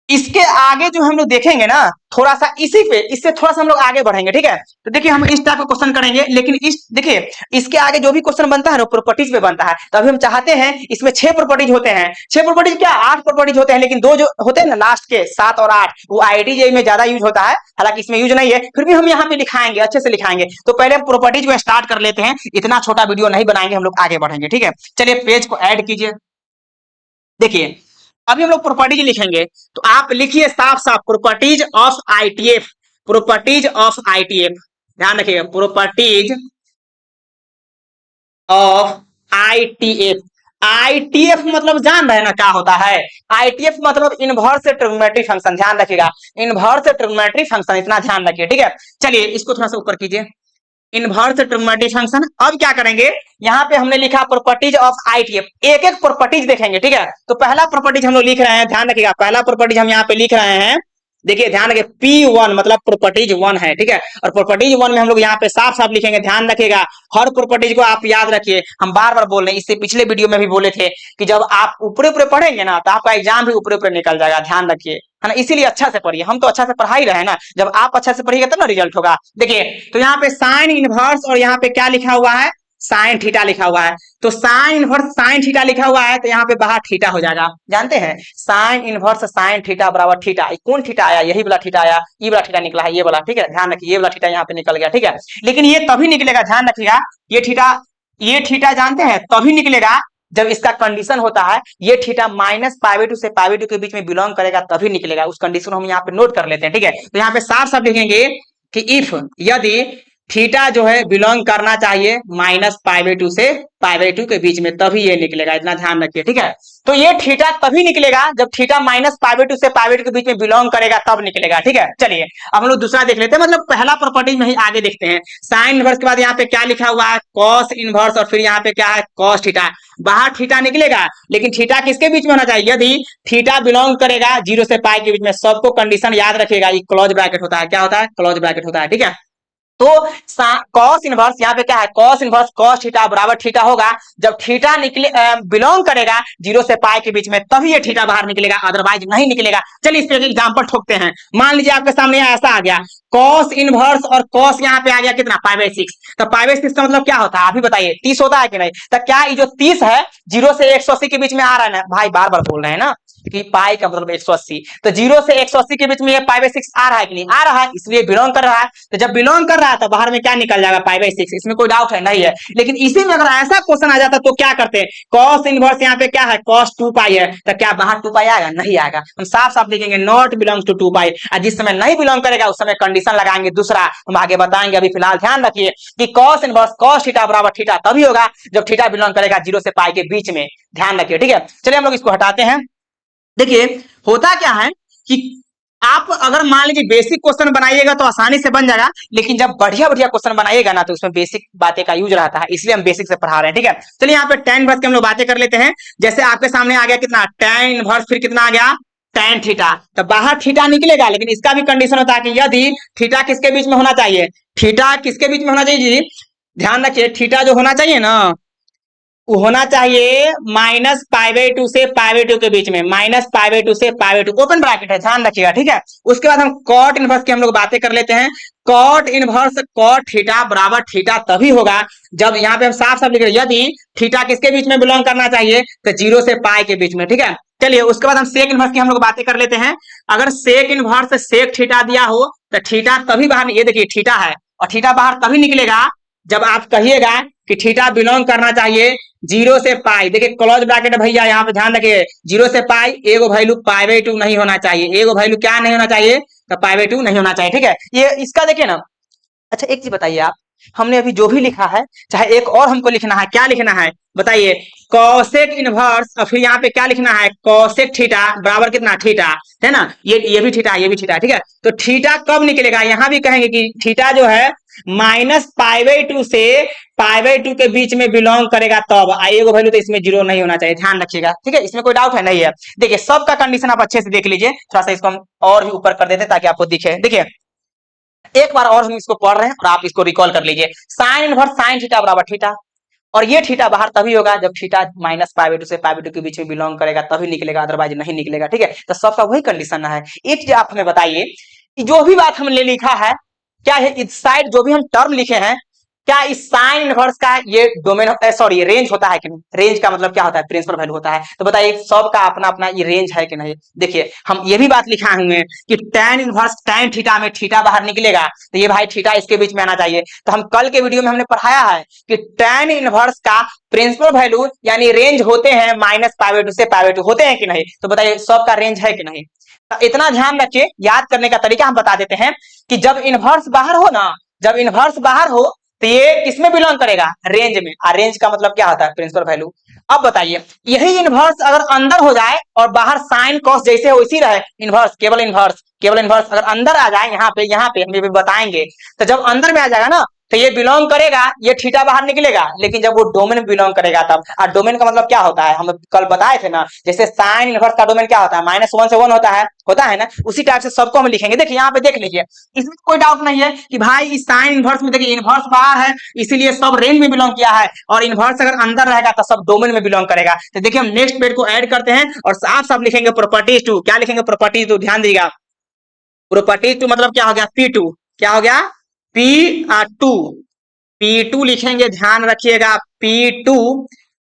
A: इसके आगे जो हम लोग देखेंगे ना, थोड़ा सा इसी पे, इससे थोड़ा सा हम लोग आगे बढ़ेंगे। ठीक है, तो देखिए हम इस टाइप का क्वेश्चन करेंगे, लेकिन इस देखिए इसके आगे जो भी क्वेश्चन बनता है ना, प्रॉपर्टीज पे बनता है। तो अभी हम चाहते हैं, इसमें 6 प्रॉपर्टीज होते हैं, 6 प्रॉपर्टीज क्या 8 प्रॉपर्टीज होते हैं, लेकिन 2 जो होते हैं ना लास्ट के 7 और 8, वो आईआईटी में ज्यादा यूज होता है, हालांकि इसमें यूज नहीं है, फिर भी हम यहाँ पे लिखाएंगे, अच्छे से लिखाएंगे। तो पहले हम प्रॉपर्टीज को स्टार्ट कर लेते हैं, इतना छोटा वीडियो नहीं बनाएंगे, हम लोग आगे बढ़ेंगे। ठीक है, चलिए पेज को ऐड कीजिए। देखिए अभी हम लोग प्रॉपर्टीज लिखेंगे, तो आप लिखिए साफ साफ properties of ITF, properties of ITF, ध्यान रखिएगा, प्रॉपर्टीज ऑफ आईटीएफ। आईटीएफ मतलब जान रहे हैं ना क्या होता है, आईटीएफ मतलब इनवर्स ट्रिग्नोमेट्री फंक्शन, ध्यान रखिएगा, इनवर्स ट्रिग्नोमेट्री फंक्शन, इतना ध्यान रखिए। ठीक है, चलिए इसको थोड़ा सा ऊपर कीजिए, इनवर्स ट्रिग्नोमेट्री फंक्शन। अब क्या करेंगे, यहाँ पे हमने लिखा प्रॉपर्टीज ऑफ आईटीएफ, एक एक प्रॉपर्टीज देखेंगे। ठीक है, तो पहला प्रॉपर्टीज हम लोग लिख रहे हैं, ध्यान रखिएगा, पहला प्रॉपर्टीज हम यहाँ पे लिख रहे हैं। देखिए ध्यान रखिए, P1 मतलब प्रॉपर्टीज 1 है। ठीक है, और प्रॉपर्टीज 1 में हम लोग यहाँ पे साफ साफ लिखेंगे, ध्यान रखिएगा, हर प्रॉपर्टीज को आप याद रखिए। हम बार बार बोल रहे हैं, इससे पिछले वीडियो में भी बोले थे कि जब आप ऊपरे ऊपरे पढ़ेंगे ना, तो आपका एग्जाम भी ऊपरे ऊपरे निकल जाएगा, ध्यान रखिए, है ना। इसीलिए अच्छा से पढ़िए, हम तो अच्छा से पढ़ा ही रहे हैं ना, जब आप अच्छा से पढ़िएगा तब ना रिजल्ट होगा। देखिए तो यहाँ पे साइन इनवर्स, और यहाँ पे क्या लिखा हुआ है, साइन थीटा लिखा हुआ है। तो साइन इनवर्स साइन थीटा लिखा हुआ है, तो यहाँ पे बाहर थीटा हो जाएगा, जानते हैं, साइन इनवर्स साइन थीटा बराबर थीटा। कौन थीटा आया, यही वाला थीटा आया, ये वाला थीटा निकला है, ये वाला। ठीक है, ध्यान रखिए, ये वाला थीटा यहाँ पे निकल गया। ठीक है, लेकिन ये तभी निकलेगा, ध्यान रखिएगा, ये थीटा जानते हैं तभी निकलेगा जब इसका कंडीशन होता है, ये थीटा माइनस पाई बाई 2 से पाई बाई 2 के बीच में बिलोंग करेगा, तभी निकलेगा। उस कंडीशन हम यहाँ पे नोट कर लेते हैं। ठीक है, तो यहाँ पे साफ साफ लिखेंगे कि इफ, यदि थीटा जो है बिलोंग करना चाहिए माइनस पाई बाई 2 से पाई बाई 2 के बीच में, तभी ये निकलेगा, इतना ध्यान रखिए। ठीक है, तो ये थीटा तभी निकलेगा जब थीटा माइनस पाई बाई 2 से पाई बाई 2 के बीच में बिलोंग करेगा, तब निकलेगा। ठीक है, चलिए अब हम लोग दूसरा देख लेते हैं, मतलब पहला प्रॉपर्टी में ही आगे देखते हैं। साइन इनवर्स के बाद यहाँ पे क्या लिखा हुआ है, कॉस इनवर्स, और फिर यहाँ पे क्या है, कॉस थीटा। बाहर थीटा निकलेगा, लेकिन थीटा किसके बीच में होना चाहिए, यदि थीटा बिलोंग करेगा 0 से पाई के बीच में। सबको कंडीशन याद रखिएगा, ये क्लोज ब्रैकेट होता है, क्या होता है, क्लोज ब्रैकेट होता है। ठीक है, तो कॉस इनवर्स यहाँ पे क्या है, कॉस इनवर्स कॉस थीटा बराबर थीटा होगा जब थीटा निकले बिलोंग करेगा 0 से पाई के बीच में, तभी ये थीटा बाहर निकलेगा, अदरवाइज नहीं निकलेगा। चलिए इस पे एग्जांपल ठोकते हैं। मान लीजिए आपके सामने ऐसा आ गया कॉस इनवर्स और कॉस यहाँ पे आ गया कितना पाई/6, तो पाई/6 का मतलब क्या होता है आप ही बताइए, 30 होता है कि नहीं? तो क्या ये जो 30 है 0 से 180 के बीच में आ रहा है ना भाई, बार बार बोल रहे हैं ना कि पाई का मतलब 180, तो 0 से 180 के बीच में ये पाई/6 आ रहा है कि नहीं आ रहा है, इसलिए बिलोंग कर रहा है। तो जब बिलोंग कर रहा है तो बाहर में क्या निकल जाएगा पाई/6, इसमें कोई डाउट है नहीं है। लेकिन इसी में अगर ऐसा क्वेश्चन आ जाता तो क्या करते हैं, कॉस इनवर्स यहाँ पे क्या है कॉस 2 पाई है, तो क्या बाहर 2 पाई आएगा? नहीं आएगा। हम साफ साफ लिखेंगे नॉट बिलोंग्स टू 2 पाई, और जिस समय नहीं बिलोंग करेगा उस समय कंडीशन लगाएंगे दूसरा, हम आगे बताएंगे। अभी फिलहाल ध्यान रखिए कि कॉस इनवर्स कॉस थीटा बराबर थीटा तभी होगा जब थीटा बिलोंग करेगा 0 से पाई के बीच में, ध्यान रखिए, ठीक है। चलिए हम लोग इसको हटाते हैं। देखिए होता क्या है कि आप अगर मान लीजिए बेसिक क्वेश्चन बनाइएगा तो आसानी से बन जाएगा, लेकिन जब बढ़िया बढ़िया क्वेश्चन बनाइएगा ना तो उसमें बेसिक बातें का यूज रहता है, इसलिए हम बेसिक से पढ़ा रहे हैं, ठीक है। चलिए यहाँ पे tan इनवर्स की हम लोग बातें कर लेते हैं। जैसे आपके सामने आ गया कितना tan इनवर्स, फिर कितना आ गया tan थीटा, तो बाहर थीटा निकलेगा, लेकिन इसका भी कंडीशन होता है कि यदि थीटा किसके बीच में होना चाहिए, थीटा किसके बीच में होना चाहिए जी, ध्यान रखिए, थीटा जो होना चाहिए ना वो होना चाहिए -π/2 से π/2 के बीच में, -π/2 से π/2 ओपन ब्रैकेट है, ध्यान रखिएगा, ठीक है। उसके बाद हम कॉट इनवर्स की हम लोग बातें कर लेते हैं। कॉट इनवर्स कॉट थीटा बराबर थीटा तभी होगा जब यहाँ पे हम साफ साफ लिख रहे हैं यदि थीटा किसके बीच में बिलोंग करना चाहिए, तो 0 से पाई के बीच में, ठीक है। चलिए उसके बाद हम सेक इनवर्स की हम लोग बातें कर लेते हैं। अगर सेक इनवर्स सेक थीटा दिया हो तो थीटा तभी बाहर, ये देखिए थीटा है और थीटा बाहर तभी निकलेगा जब आप कहिएगा कि थीटा बिलोंग करना चाहिए 0 से पाई। देखिए क्लोज ब्रैकेट है भैया, यहाँ पे ध्यान रखिए 0 से पाई, एगो वैल्यू π/2 नहीं होना चाहिए, एगो वैल्यू क्या नहीं होना चाहिए, तो π/2 नहीं होना चाहिए, ठीक है। ये इसका देखिए ना। अच्छा एक चीज बताइए आप, हमने अभी जो भी लिखा है चाहे एक और हमको लिखना है, क्या लिखना है बताइए, कॉसेक इनवर्स और फिर यहाँ पे क्या लिखना है कॉसेक थीटा बराबर कितना थीटा, है ना, ये भी थीटा ये भी थीटा, ठीक है। तो थीटा कब निकलेगा, यहाँ भी कहेंगे कि थीटा जो है -π/2 से π/2 के बीच में बिलोंग करेगा तब, एगो वैल्यू तो इसमें 0 नहीं होना चाहिए, ध्यान रखिएगा, ठीक है। इसमें कोई डाउट है नहीं है। देखिए सबका कंडीशन आप अच्छे से देख लीजिए, थोड़ा सा इसको हम और भी ऊपर कर देते हैं ताकि आपको दिखे। देखिए एक बार और हम इसको पढ़ रहे हैं और आप इसको रिकॉल कर लीजिए, साइन इनवर्स साइन थीटा बराबर थीटा, और ये थीटा बाहर तभी होगा जब थीटा -π/2 से π/2 के बीच में बिलोंग करेगा तभी निकलेगा, अदरवाइज नहीं निकलेगा, ठीक है। तो सबका वही कंडीशन है। एक चीज आप हमें बताइए कि जो भी बात हमने लिखा है क्या है, इस साइड जो भी हम टर्म लिखे हैं क्या इस साइन इनवर्स का ये डोमेन होता है, सॉरी रेंज होता है कि नहीं, रेंज का मतलब क्या होता है प्रिंसिपल वैल्यू होता है, तो बताइए सबका अपना अपना ये रेंज है कि नहीं। देखिए हम ये भी बात लिखा हुए कि tan इनवर्स tan थीटा में थीटा बाहर निकलेगा तो ये भाई थीटा इसके बीच में आना चाहिए। तो हम कल के वीडियो में हमने पढ़ाया है कि tan इनवर्स का प्रिंसिपल वैल्यू यानी रेंज होते हैं -π/2 से π/2 होते हैं कि नहीं, तो बताइए सबका रेंज है कि नहीं। तो इतना ध्यान रखिए, याद करने का तरीका हम बता देते हैं कि जब इनवर्स बाहर हो ना, जब इनवर्स बाहर हो तो ये किसमें बिलोंग करेगा, रेंज में, और रेंज का मतलब क्या होता है प्रिंसिपल वैल्यू। अब बताइए यही इनवर्स अगर अंदर हो जाए और बाहर साइन कॉस जैसे वैसी रहे, इनवर्स केवल इनवर्स अगर अंदर आ जाए, यहाँ पे हम भी बताएंगे, तो जब अंदर में आ जाएगा ना तो ये बिलोंग करेगा, ये थीटा बाहर निकलेगा, लेकिन जब वो डोमेन में बिलोंग करेगा तब, और डोमेन का मतलब क्या होता है हम कल बताए थे ना, जैसे साइन इनवर्स का डोमेन क्या होता है -1 से 1 होता है ना, उसी टाइप से सबको हम लिखेंगे। देखिए यहाँ पे देख लीजिए, इसमें कोई डाउट नहीं है कि भाई इस साइन इनवर्स में देखिए इनवर्स बाहर है इसीलिए सब रेंज में बिलोंग किया है, और इनवर्स अगर अंदर रहेगा तो सब डोमेन में बिलोंग करेगा। तो देखिए हम नेक्स्ट पेज को ऐड करते हैं और साफ साफ लिखेंगे प्रॉपर्टीज टू, क्या लिखेंगे प्रॉपर्टीज टू, ध्यान दीजिएगा प्रॉपर्टीज टू मतलब क्या हो गया P2, क्या हो गया P2, P2 लिखेंगे, ध्यान रखिएगा P2,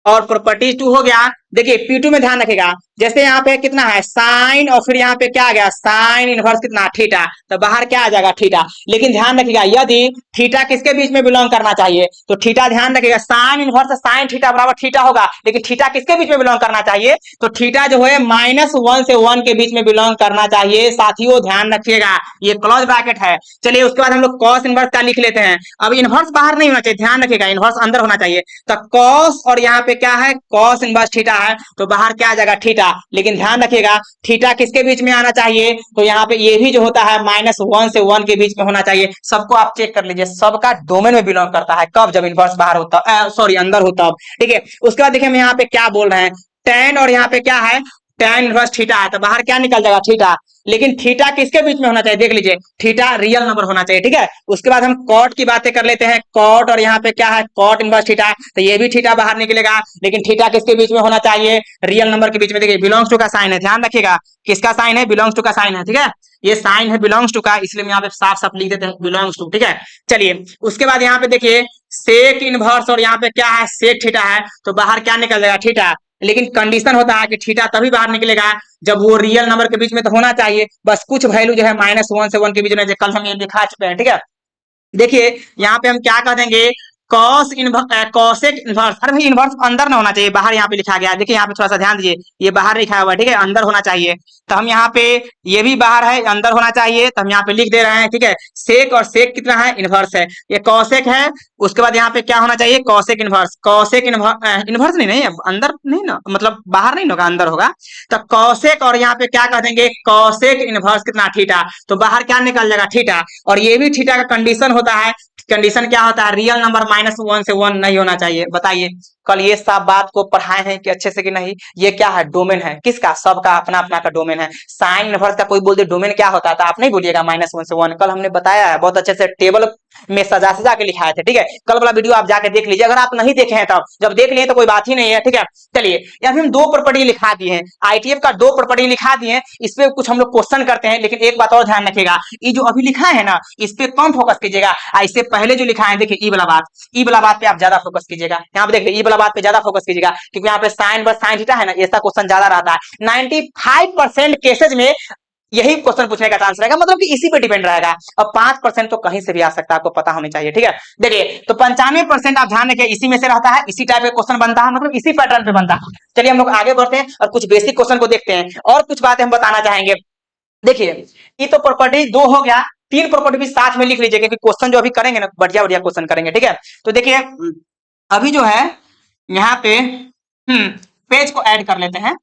A: और प्रॉपर्टीज 2 हो गया। देखिए P2 में ध्यान रखिएगा, जैसे यहाँ पे कितना है साइन और फिर यहाँ पे क्या आ गया साइन इनवर्स कितना थीटा, तो बाहर क्या आ जाएगा थीटा, लेकिन ध्यान रखिएगा यदि थीटा किसके बीच में बिलोंग करना चाहिए, तो थीटा ध्यान रखिएगा साइन इनवर्स साइन थीटा बराबर थीटा होगा, लेकिन थीटा किसके बीच में बिलोंग करना चाहिए, तो थीटा जो है -1 से 1 के बीच में बिलोंग करना चाहिए। साथियों ध्यान रखिएगा ये क्लोज ब्रैकेट है। चलिए उसके बाद हम लोग कॉस इनवर्स का लिख लेते हैं। अब इनवर्स बाहर नहीं होना चाहिए, ध्यान रखिएगा इनवर्स अंदर होना चाहिए, तो कॉस और यहाँ पे क्या है कॉस इनवर्स थीटा है, तो बाहर क्या आ जाएगा थीटा, लेकिन ध्यान रखिएगा थीटा किसके बीच में आना चाहिए, तो यहाँ पे ये भी जो होता है -1 से 1 के बीच में होना चाहिए। सबको आप चेक कर लीजिए, सबका डोमेन में बिलोंग करता है, कब जब इनवर्स बाहर होता सॉरी अंदर होता, ठीक है। उसके बाद देखिए हम यहाँ पे क्या बोल रहे हैं tan, और यहाँ पे क्या है tan इनवर्स थीटा है तो बाहर क्या निकल जाएगा थीटा। लेकिन थीटा किसके बीच में होना चाहिए देख लीजिए, थीटा रियल नंबर होना चाहिए, ठीक है। उसके बाद हम कॉट की बातें कर लेते हैं, कॉट और यहाँ पे क्या है कॉट इनवर्स थीटा है तो ये भी थीटा बाहर निकलेगा, लेकिन थीटा किसके बीच में होना चाहिए रियल नंबर के बीच में। देखिए बिलोंग्स टू का साइन है, ध्यान रखिएगा किसका साइन है बिलोंग्स टू का साइन है, ठीक है। ये साइन है बिलोंग्स टू का, इसलिए हम यहाँ पे साफ साफ लिख देते हैं बिलोंग्स टू, ठीक है। चलिए उसके बाद यहाँ पे देखिए सेक इनवर्स और यहाँ पे क्या है सेक थीटा है तो बाहर क्या निकल जाएगा थीटा। लेकिन कंडीशन होता है कि थीटा तभी बाहर निकलेगा जब वो रियल नंबर के बीच में तो होना चाहिए, बस कुछ वैल्यू जो है -1 से 1 के बीच में, कल हम ये दिखा चुके हैं, ठीक है। देखिए यहाँ पे हम क्या कर देंगे कॉसेक इनवर्स, अरे भाई इनवर्स अंदर ना होना चाहिए, बाहर यहाँ पे लिखा गया है। देखिए यहाँ पे थोड़ा सा ध्यान दीजिए, ये बाहर लिखा हुआ है, ठीक है, अंदर होना चाहिए। तो हम यहाँ पे ये भी बाहर है अंदर होना चाहिए तो हम यहाँ पे लिख दे रहे हैं, ठीक है। सेक और सेक कितना है इनवर्स है, ये कॉसेक है। उसके बाद यहाँ पे क्या होना चाहिए कॉसेक इनवर्स, कॉसेक इनवर्स नहीं अंदर नहीं ना, मतलब बाहर नहीं होगा अंदर होगा। तो कॉसेक और यहाँ पे क्या कर देंगे कॉसेक इनवर्स कितना थीटा, तो बाहर क्या निकल जाएगा थीटा। और ये भी थीटा का कंडीशन होता है, कंडीशन क्या होता है रियल नंबर -1 से 1 नहीं होना चाहिए। बताइए कल ये सब बात को पढ़ाए हैं कि अच्छे से कि नहीं। ये क्या है डोमेन है किसका, सबका अपना अपना का डोमेन है। साइन इनवर्स का कोई बोल दे डोमेन क्या होता है तो आप नहीं बोलिएगा -1 से 1, कल हमने बताया है बहुत अच्छे से टेबल में सजा सजा के लिखाए थे, ठीक है। कल वाला वीडियो आप जाके देख लीजिए, अगर आप नहीं देखे हैं तब, जब देख लिए तो कोई बात ही नहीं है, ठीक है। चलिए यहाँ हम 2 प्रॉपर्टी लिखा दिए हैं, आईटीएफ का 2 प्रॉपर्टी लिखा दिए हैं, इस पे कुछ हम लोग क्वेश्चन करते हैं। लेकिन एक बात और ध्यान रखिएगा, ये जो अभी लिखा है ना इस पे कम फोकस कीजिएगा, इससे पहले जो लिखा है देखिए ई वाला बात पे आप ज्यादा फोकस कीजिएगा। यहाँ पे देखिए ई वाला बात पे ज्यादा फोकस कीजिएगा, क्योंकि यहाँ पे साइन बस साइन थीटा है ना, ऐसा क्वेश्चन ज्यादा रहता है। 95% केसेज में यही क्वेश्चन पूछने का चांस रहेगा, मतलब कि इसी पे डिपेंड रहेगा। अब 5% तो कहीं से भी आ सकता है, आपको पता होनी चाहिए, ठीक है। देखिए तो 95% आप ध्यान रखिए इसी में से रहता है, इसी टाइप का क्वेश्चन बनता है, मतलब इसी पैटर्न पे बनता है। चलिए हम लोग आगे बढ़ते हैं और कुछ बेसिक क्वेश्चन को देखते हैं और कुछ बातें हम बताना चाहेंगे। देखिए ये तो प्रॉपर्टी 2 हो गया, 3 प्रॉपर्टी भी साथ में लिख लीजिए, क्योंकि क्वेश्चन जो अभी करेंगे ना बढ़िया बढ़िया क्वेश्चन करेंगे, ठीक है। तो देखिए अभी जो है यहाँ पे पेज को ऐड कर लेते हैं,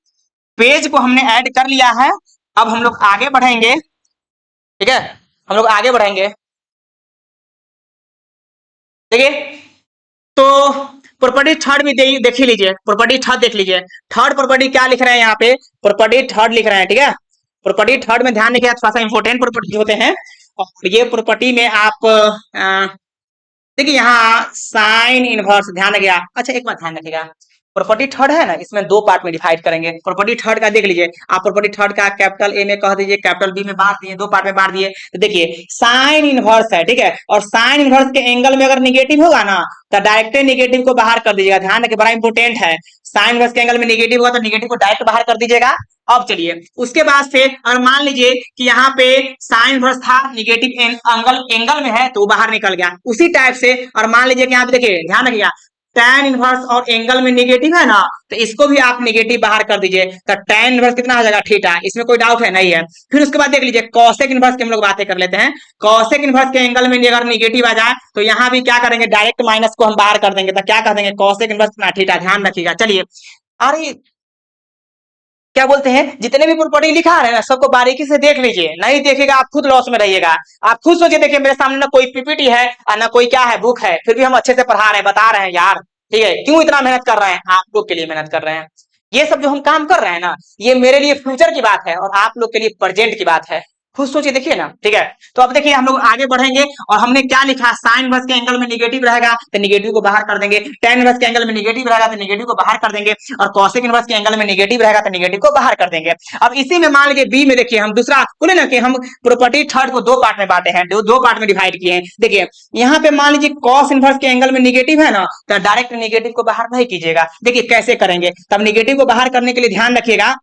A: पेज को हमने ऐड कर लिया है। अब हम लोग आगे बढ़ेंगे, ठीक है, हम लोग आगे बढ़ेंगे। देखिए तो प्रॉपर्टी थर्ड भी देख लीजिए, प्रॉपर्टी थर्ड देख लीजिए। थर्ड प्रॉपर्टी क्या लिख रहे हैं यहाँ पे प्रॉपर्टी थर्ड लिख रहे हैं, ठीक है। प्रॉपर्टी थर्ड में ध्यान रखिए, थोड़ा सा इंपोर्टेंट प्रॉपर्टी होते हैं। और ये प्रॉपर्टी में आप देखिए यहाँ साइन इनवर्स ध्यान रखिएगा। अच्छा एक बात ध्यान रखिएगा, प्रॉपर्टी थर्ड है ना इसमें 2 पार्ट में डिवाइड करेंगे। प्रॉपर्टी थर्ड का देख लीजिए आप, प्रॉपर्टी थर्ड का कैपिटल ए में कह दीजिए, कैपिटल बी में बांट दिए, 2 पार्ट में बांट दिए। तो देखिए साइन इनवर्स है, ठीक है, और साइन इनवर्स के एंगल में अगर निगेटिव होगा ना तो डायरेक्ट निगेटिव को बाहर कर दीजिएगा। ध्यान रखिए बड़ा इंपोर्टेंट है, साइन इनवर्स के एंगल में निगेटिव होगा तो निगेटिव को डायरेक्ट बाहर कर दीजिएगा। अब चलिए उसके बाद से और मान लीजिए कि यहाँ पे साइन इनवर्स था निगेटिव एंगल में है तो वो बाहर निकल गया, उसी टाइप से। और मान लीजिए कि यहाँ पे देखिए ध्यान रखिएगा tan इनवर्स और एंगल में निगेटिव है ना तो इसको भी आप निगेटिव बाहर कर दीजिए, तो tan इनवर्स कितना आ जाएगा थीटा, इसमें कोई डाउट है नहीं है। फिर उसके बाद देख लीजिए कॉसेक इनवर्स की हम लोग बातें कर लेते हैं। कॉसेक इनवर्स के एंगल में अगर निगेटिव आ जाए तो यहाँ भी क्या करेंगे डायरेक्ट माइनस को हम बाहर कर देंगे, तो क्या कर देंगे कॉसेक इनवर्स कितना थीटा, ध्यान रखिएगा। चलिए अरे क्या बोलते हैं जितने भी प्रॉपर्टी लिखा है ना सबको बारीकी से देख लीजिए, नहीं देखेगा आप खुद लॉस में रहिएगा। आप खुद सोचिए, देखिए मेरे सामने ना कोई पीपीटी है और ना कोई क्या है बुक है, फिर भी हम अच्छे से पढ़ा रहे हैं बता रहे हैं यार, ठीक है। क्यों इतना मेहनत कर रहे हैं, आप लोग के लिए मेहनत कर रहे हैं। ये सब जो हम काम कर रहे हैं ना ये मेरे लिए फ्यूचर की बात है और आप लोग के लिए प्रेजेंट की बात है, खुद सोचिए देखिए ना, ठीक है। तो अब देखिए हम लोग आगे बढ़ेंगे और हमने क्या लिखा साइन इनवर्स के एंगल में निगेटिव रहेगा तो निगेटिव को बाहर कर देंगे, tan इनवर्स के एंगल में निगेटिव रहेगा तो निगेटिव को बाहर कर देंगे, और cosec इनवर्स के एंगल में निगेटिव रहेगा तो निगेटिव को बाहर कर देंगे। अब इसी में मान लीजिए बी में देखिए हम दूसरा बोले ना कि हम प्रॉपर्टी थर्ड को 2 पार्ट में बांटे हैं, 2 पार्ट में डिवाइड किए हैं। देखिए यहाँ पे मान लीजिए cos इनवर्स के एंगल में निगेटिव है ना तो डायरेक्ट निगेटिव को बाहर नहीं कीजिएगा। देखिए कैसे करेंगे, तब निगेटिव को बाहर करने के लिए ध्यान रखिएगा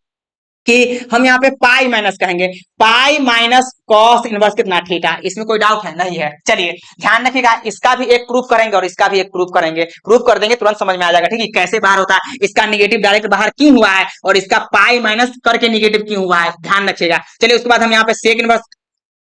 A: कि हम यहाँ पे पाई माइनस कहेंगे, पाई माइनस कॉस इनवर्स कितना थीटा, इसमें कोई डाउट है नहीं है। चलिए ध्यान रखिएगा इसका भी एक प्रूफ करेंगे और इसका भी एक प्रूफ करेंगे, प्रूफ कर देंगे तुरंत समझ में आ जाएगा, ठीक है, कैसे बाहर होता है, इसका निगेटिव डायरेक्ट बाहर क्यों हुआ है और इसका पाई माइनस करके निगेटिव क्यों हुआ है, ध्यान रखिएगा। चलिए उसके बाद हम यहाँ पे सेक इनवर्स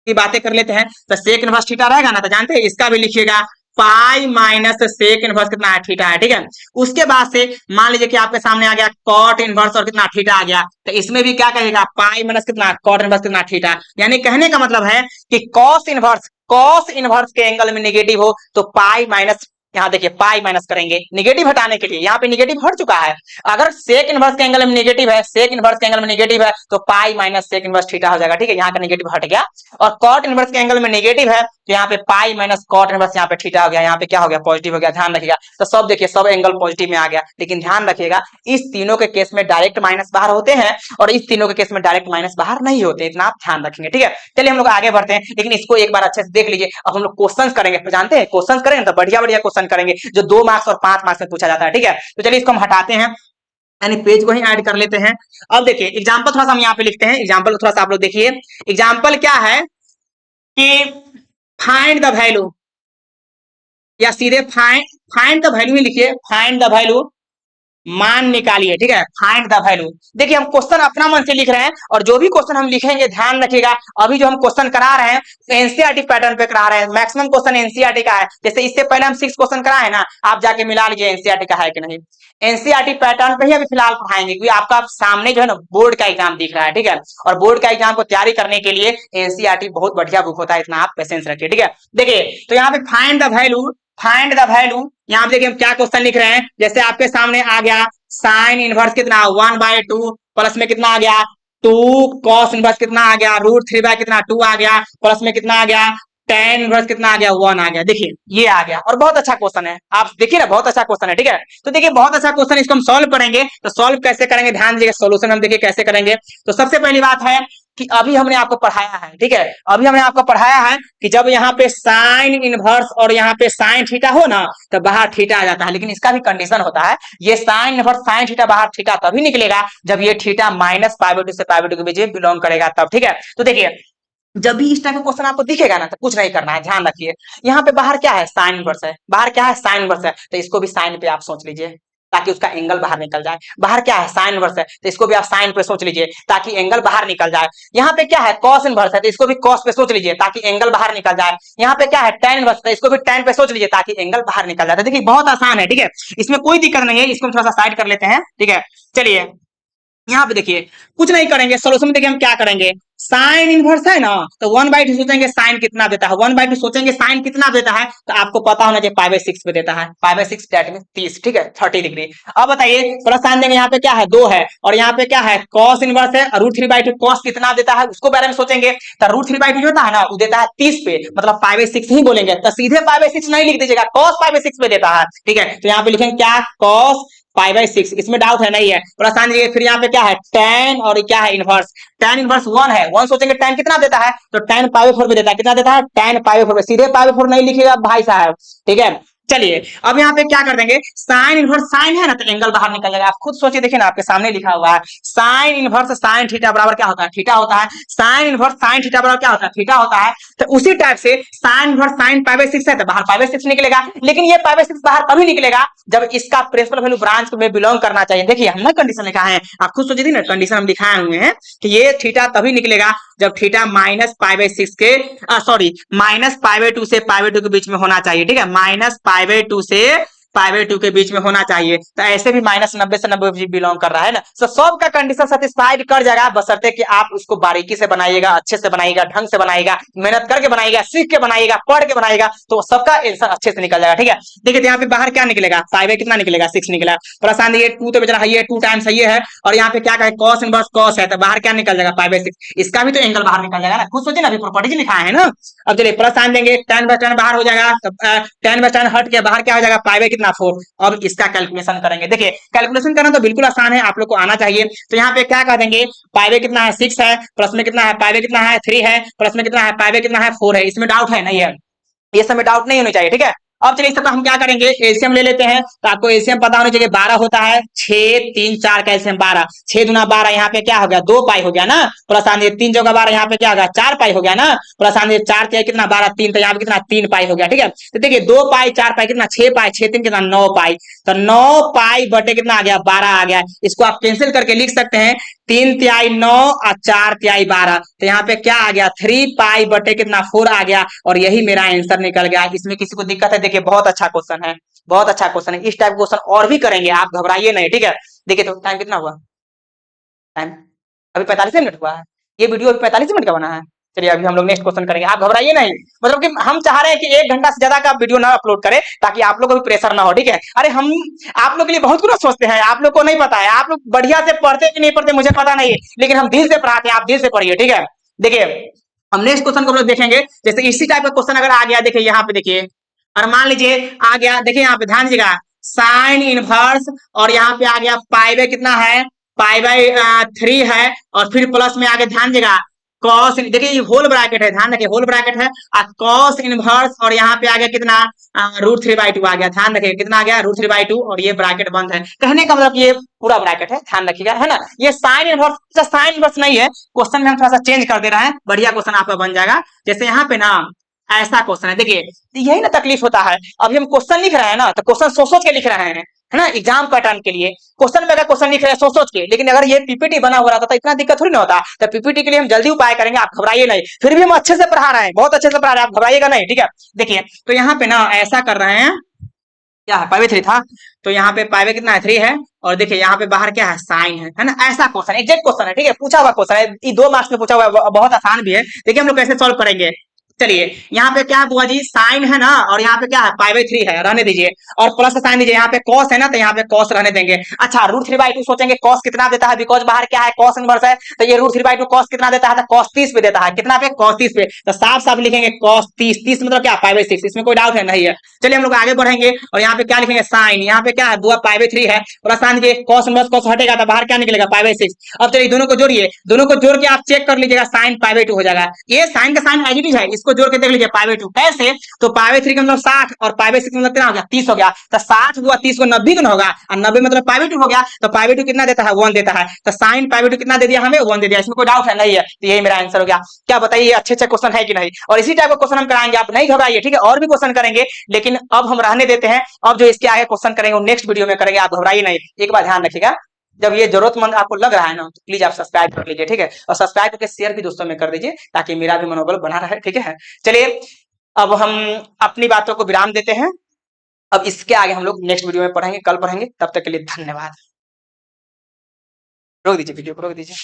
A: की बातें कर लेते हैं। तो सेक इनवर्स थीटा रहेगा ना तो जानते हैं इसका भी लिखिएगा पाई माइनस सेक इनवर्स कितना है थीटा है, ठीक है। उसके बाद से मान लीजिए कि आपके सामने आ गया कॉट इनवर्स और कितना थीटा आ गया, तो इसमें भी क्या कहेगा पाई माइनस कितना कॉट इनवर्स कितना थीटा, यानी कहने का मतलब है कि कॉस इनवर्स के एंगल में नेगेटिव हो तो पाई माइनस यहाँ देखिए पाई माइनस करेंगे निगेटिव हटाने के लिए, यहाँ पे निगेटिव हट चुका है। अगर सेक इनवर्स के एंगल में निगेटिव है, सेक इनवर्स के एंगल में निगेटिव है तो pi minus sec inverse theta हो जाएगा, ठीक है, यहाँ का निगेटिव हट गया। और कॉट इनवर्स के एंगल में निगेटिव है तो यहाँ पे पाई माइनस कॉट इनवर्स यहाँ पे थीटा हो गया, यहाँ पे क्या हो गया पॉजिटिव हो गया, ध्यान रखिएगा। तो सब देखिए सब एंगल पॉजिटिव में आ गया, लेकिन ध्यान रखिएगा इस तीनों के केस में डायरेक्ट माइनस बाहर होते हैं और इस तीनों के केस में डायरेक्ट माइनस बाहर नहीं होते, इतना आप ध्यान रखेंगे, ठीक है। चलिए हम लोग आगे बढ़ते हैं, लेकिन इसको एक बार अच्छे से देख लीजिए। अब हम लोग क्वेश्चन करेंगे, जानते हैं क्वेश्चन करेंगे तो बढ़िया बढ़िया क्वेश्चन करेंगे जो 2 मार्क्स और 5 मार्क्स में पूछा जाता है, ठीक है। तो चलिए इसको हम हटाते हैं, यानी पेज को ही ऐड कर लेते हैं। अब देखिए एग्जांपल थोड़ा सा हम यहाँ पे लिखते हैं, एग्जांपल थोड़ा सा आप लोग देखिए। एग्जांपल क्या है कि फाइंड द वैल्यू, या सीधे फाइंड द वैल्यू ही लिखिए, फाइंड द वैल्यू, मान निकालिए, ठीक है, फाइंड द वैल्यू। देखिए हम क्वेश्चन अपना मन से लिख रहे हैं और जो भी क्वेश्चन हम लिखेंगे ध्यान रखिएगा, अभी जो हम क्वेश्चन करा रहे हैं एनसीईआरटी पैटर्न पे करा रहे हैं, मैक्सिमम क्वेश्चन एनसीईआरटी का है। जैसे इससे पहले हम 6 क्वेश्चन कराए ना, आप जाके मिला लीजिए एनसीईआरटी का है कि नहीं। एनसीईआरटी पैटर्न पे ही अभी फिलहाल पढ़ाएंगे, क्योंकि आपका सामने जो है ना बोर्ड का एग्जाम दिख रहा है, ठीक है, और बोर्ड का एग्जाम को तैयारी करने के लिए एनसीईआरटी बहुत बढ़िया बुक होता है, इतना आप पेशेंस रखिए, ठीक है। देखिए तो यहाँ पे find the value, find the value, यहाँ पे देखिए हम क्या क्वेश्चन लिख रहे हैं। जैसे आपके सामने आ गया साइन इनवर्स कितना 1/2 प्लस में कितना आ गया 2, कॉस इनवर्स कितना आ गया √3 कितना 2 आ गया, प्लस में कितना आ गया tan इनवर्स कितना आ गया 1 आ गया। देखिए ये आ गया और बहुत अच्छा क्वेश्चन है, आप देखिए ना बहुत अच्छा क्वेश्चन है, ठीक है। तो देखिए बहुत अच्छा क्वेश्चन, इसको हम सॉल्व करेंगे। तो सॉल्व कैसे करेंगे ध्यान दीजिएगा, सॉल्यूशन हम देखिए कैसे करेंगे। तो सबसे पहली बात है कि अभी हमने आपको पढ़ाया है, ठीक है, अभी हमने आपको पढ़ाया है कि जब यहाँ पे साइन इनवर्स और यहाँ पे साइन थीटा हो ना तो बाहर थीटा आ जाता है, लेकिन इसका भी कंडीशन होता है। ये साइन इनवर्स साइन थीटा बाहर थीटा तभी निकलेगा जब ये थीटा -π/2 से π/2 के बीच में बिलोंग करेगा तब, ठीक है। तो देखिए जब भी इस टाइप का क्वेश्चन आपको दिखेगा ना तो कुछ नहीं करना है, ध्यान रखिए। यहाँ पे बाहर क्या है साइन इनवर्स है, बाहर क्या है साइन इनवर्स है, तो इसको भी साइन पे आप सोच लीजिए ताकि उसका एंगल बाहर निकल जाए। बाहर क्या है साइन इनवर्स है तो इसको भी आप साइन पे सोच लीजिए ताकि एंगल बाहर निकल जाए। यहाँ पे क्या है कॉस इनवर्स है तो इसको भी कॉस पे सोच लीजिए ताकि एंगल बाहर निकल जाए। यहाँ पे क्या है tan इनवर्स है इसको भी tan पे सोच लीजिए ताकि एंगल बाहर निकल जाए। देखिए बहुत आसान है, ठीक है, इसमें कोई दिक्कत नहीं है। इसको हम थोड़ा सा साइड कर लेते हैं, ठीक है। चलिए यहाँ पे देखिए कुछ नहीं करेंगे, सोल्यूशन में देखिए हम क्या करेंगे। साइन इनवर्स है ना तो 1/2 सोचेंगे साइन कितना देता है, 1/2 सोचेंगे साइन कितना देता है, तो आपको पता होना चाहिए π/6 पे देता है, π/6 दैट मींस 30, ठीक है, 30 डिग्री। अब बताइए प्लस साइन देंगे, यहाँ पे क्या है 2 है और यहाँ पे क्या है cos इनवर्स है, √3/2 cos कितना देता है उसको बारे में सोचेंगे। तो √3/2 जो होता है ना वो देता है 30 पे, मतलब π/6 ही बोलेंगे, तो सीधे π/6 नहीं लिख दीजिएगा, cos π/6 पे देता है, ठीक है। तो यहाँ पे लिखेंगे क्या cos π/6, इसमें डाउट है नहीं है। प्लस साइन दीजिए, फिर यहाँ पे क्या है tan और क्या है इनवर्स, tan इनवर्स 1 है, 1 सोचेंगे tan कितना देता है तो tan π/4 पे देता है, कितना देता है tan π/4 पे, सीधे π/4 नहीं लिखिएगा भाई साहब, ठीक है। चलिए अब यहाँ पे क्या कर देंगे साइन इनवर्स साइन है ना तो एंगल बाहर निकल जाएगा। आप खुद सोचिए, देखिए ना आपके सामने लिखा हुआ है साइन इनवर्स साइन थीटा बराबर क्या होता है थीटा होता है, साइन इनवर्स साइन थीटा बराबर क्या होता है थीटा होता है। तो उसी टाइप से साइन इनवर्स साइन π/6 है तो बाहर π/6 निकलेगा, लेकिन ये π/6 बाहर तभी निकलेगा जब इसका प्रिंसिपल वैल्यू ब्रांच में बिलोंग करना चाहिए। देखिए हमने कंडीशन लिखा है, आप खुद सोचिए ना, कंडीशन हम दिखाए हुए हैं कि ये थीटा तभी निकलेगा जब थीटा -π/6 के सॉरी -π/2 से π/2 के बीच में होना चाहिए, ठीक है, -π/2 से π/2 के बीच में होना चाहिए। तो ऐसे भी -90 से 90 बिलोंग कर रहा है ना, तो सब का कंडीशन सेटिस्फाइड कर जाएगा, बशर्ते कि आप उसको बारीकी से बनाइएगा, अच्छे से बनाइएगा, ढंग से बनाइएगा, मेहनत करके बनाइएगा, सीख के बनाइएगा, पढ़ के बनाइएगा, तो सबका आंसर अच्छे से निकल जाएगा, ठीक है। देखिए तो यहाँ पे बाहर क्या निकलेगा π कितना निकलेगा 6 निकला, प्लस आन ये 2 तो बेचारा है, ये 2 टाइम्स ये है और यहाँ पे क्या कहे cos इनवर्स cos है तो बाहर क्या निकल जाएगा π/6, इसका भी तो एंगल बाहर निकल जाएगा ना, खुद सोचिए ना, अभी प्रॉपर्टीज लिखा है ना। अब चलिए प्लस आन देंगे, tan/tan बाहर हो जाएगा, tan/tan हट के बाहर क्या हो जाएगा π कितना 4। अब इसका कैलकुलेशन करेंगे, देखिए कैलकुलेशन करना तो बिल्कुल आसान है, आप लोग को आना चाहिए। तो यहाँ पे क्या कह देंगे π कितना है 6 है, प्लस में कितना है π कितना है 3 है, प्लस में कितना है π कितना है 4 है, इसमें डाउट है नहीं है, ये सब में डाउट नहीं होनी चाहिए, ठीक है। अब चलिए इस सबका हम क्या करेंगे एलसीएम ले लेते हैं। तो आपको एलसीएम पता होना चाहिए, 12 होता है 6 3 4 का एलसीएम 12, 6 दूना 12, यहाँ पे क्या हो गया 2 पाई हो गया ना, प्लस आने 3 जगह 12, यहाँ पे क्या हो गया 4 पाई हो गया ना, प्लस आने 4 तिहाई कितना 12 3, तो यहाँ पे कितना 3 पाई हो गया, ठीक है। तो देखिए 2 पाई 4 पाई कितना 6 पाई, 6 3 कितना 9 पाई, तो 9 पाई बटे कितना आ गया 12 आ गया। इसको आप कैंसिल करके लिख सकते हैं 3 तिहाई 9 और 4 तिहाई 12, तो यहाँ पे क्या आ गया 3 पाई बटे कितना 4 आ गया और यही मेरा आंसर निकल गया। इसमें किसी को दिक्कत है, देखिए बहुत अच्छा क्वेश्चन है, बहुत अच्छा क्वेश्चन है, इस टाइप क्वेश्चन और भी करेंगे, आप घबराइए नहीं, ठीक है। देखिए तो टाइम कितना हुआ, टाइम अभी 45 मिनट हुआ है, ये वीडियो अभी 45 मिनट का बना है। चलिए अभी हम लोग नेक्स्ट क्वेश्चन करेंगे, आप घबराइए नहीं। मतलब कि हम चाह रहे हैं कि 1 घंटा से ज्यादा का वीडियो ना अपलोड करें ताकि आप लोग को भी प्रेशर ना हो, ठीक है। अरे हम आप लोग के लिए बहुत कुछ सोचते हैं, आप लोग को नहीं पता है, आप लोग बढ़िया से पढ़ते कि नहीं पढ़ते मुझे पता नहीं है, लेकिन हम दिल से पढ़ाते हैं, आप दिल से पढ़िए, ठीक है। देखिए हम नेक्स्ट क्वेश्चन को हम लोग देखेंगे, जैसे इसी टाइप का क्वेश्चन अगर आ गया, देखिए यहाँ पे देखिए, और मान लीजिए आ गया, देखिए यहाँ पे ध्यान दीजिएगा, साइन इनवर्स और यहाँ पे आ गया पाई बाय कितना है, पाई बाय 3 है, और फिर प्लस में आगे ध्यान दीजिएगा कॉस, देखिए ये होल ब्रैकेट है, ध्यान रखिए होल ब्रैकेट है, और कॉस इनवर्स और यहाँ पे आ गया कितना √3/2 आ गया, ध्यान रखिए कितना आ गया √3/2, और ये ब्रैकेट बंद है, कहने का मतलब ये पूरा ब्रैकेट है, ध्यान रखिएगा, है ना। ये साइन इनवर्स, साइन इनवर्स नहीं है, क्वेश्चन में हम थोड़ा सा चेंज कर दे रहे हैं, बढ़िया क्वेश्चन आपका बन जाएगा। जैसे यहाँ पे ना ऐसा क्वेश्चन है, देखिए यही ना तकलीफ होता है, अभी हम क्वेश्चन लिख रहे हैं ना, तो क्वेश्चन सोच सोच के लिख रहे हैं, है ना, एग्जाम पैटर्न के लिए क्वेश्चन में अगर क्वेश्चन लिख रहे हैं सोच सोच के, लेकिन अगर ये पीपीटी बना हुआ रहता तो इतना दिक्कत थोड़ी ना होता। तो पीपीटी के लिए हम जल्दी उपाय करेंगे, आप घबराइए नहीं, फिर भी हम अच्छे से पढ़ा रहे हैं, बहुत अच्छे से पढ़ा रहे हैं, आप घबराइएगा नहीं, ठीक है। देखिए तो यहाँ पे ना ऐसा कर रहे हैं, क्या है पाई 3 था, तो यहाँ पे पाई कितना है 3 है, और देखिए यहाँ पे बाहर क्या है साइन है ना, ऐसा क्वेश्चन एग्जैक्ट क्वेश्चन है, ठीक है, पूछा हुआ क्वेश्चन है, ये 2 मार्क्स में पूछा हुआ है, बहुत आसान भी है। देखिए हम लोग कैसे सॉल्व करेंगे, चलिए यहाँ पे क्या बुआ जी साइन है ना, और यहाँ पे क्या है पाई 3 है, रहने दीजिए, और प्लस का साइन दीजिए, यहाँ पे कॉस है ना, तो यहाँ पे कॉस रहने देंगे। अच्छा √3/2 सोचेंगे कॉस कितना देता है, बिकॉज बाहर क्या है कॉस इनवर्स है, तो ये √3/2 कॉस कितना देता है, तो कॉस 30 पे देता है, कितना पे कॉस 30 पे, तो साफ साफ लिखेंगे कॉस 30 मतलब क्या पाई/6, इसमें कोई डाउट है नहीं है। चलिए हम लोग आगे बढ़ेंगे, और यहाँ पे क्या लिखेंगे साइन, यहाँ पे क्या है बुआ पाई/3 है, प्लस साइन दीजिए कॉस इनवर्स कॉस हटेगा तो बाहर क्या निकलेगा पाई/6। अब चलिए दोनों को जोड़िए, दोनों को जोड़ के आप चेक कर लीजिएगा, साइन पाई/2 हो जाएगा, ये साइन का साइन एज इट इज है, इसको जोड़ के देख लीजिए पाई/2 कैसे, तो पाई/3 का मतलब 60 और पाई/6 का मतलब कितना हो गया 30 हो गया, तो 60 हुआ 30 को 90 का होगा, और 90 मतलब पाई/2 हो गया, तो पाई/2 कितना देता है 1 देता है, तो साइन पाई/2 कितना दे दिया हमें 1 दे दिया, इसमें कोई डाउट है नहीं है, तो यही मेरा आंसर हो गया। क्या बताइए अच्छे अच्छे क्वेश्चन है कि नहीं, और इसी टाइप का क्वेश्चन हम कराएंगे, आप नहीं घबराइए, ठीक है, और भी क्वेश्चन करेंगे, लेकिन अब हम रहने देते हैं, अब जो इसके आगे क्वेश्चन करेंगे वो नेक्स्ट वीडियो में करेंगे, आप घबराइए नहीं। एक बार ध्यान रखिएगा, जब ये जरूरतमंद आपको लग रहा है ना, तो प्लीज आप सब्सक्राइब कर लीजिए, ठीक है, और सब्सक्राइब करके शेयर भी दोस्तों में कर दीजिए ताकि मेरा भी मनोबल बना रहे, ठीक है। चलिए अब हम अपनी बातों को विराम देते हैं, अब इसके आगे हम लोग नेक्स्ट वीडियो में पढ़ेंगे, कल पढ़ेंगे, तब तक के लिए धन्यवाद। रोक दीजिए वीडियो को, रोक दीजिए।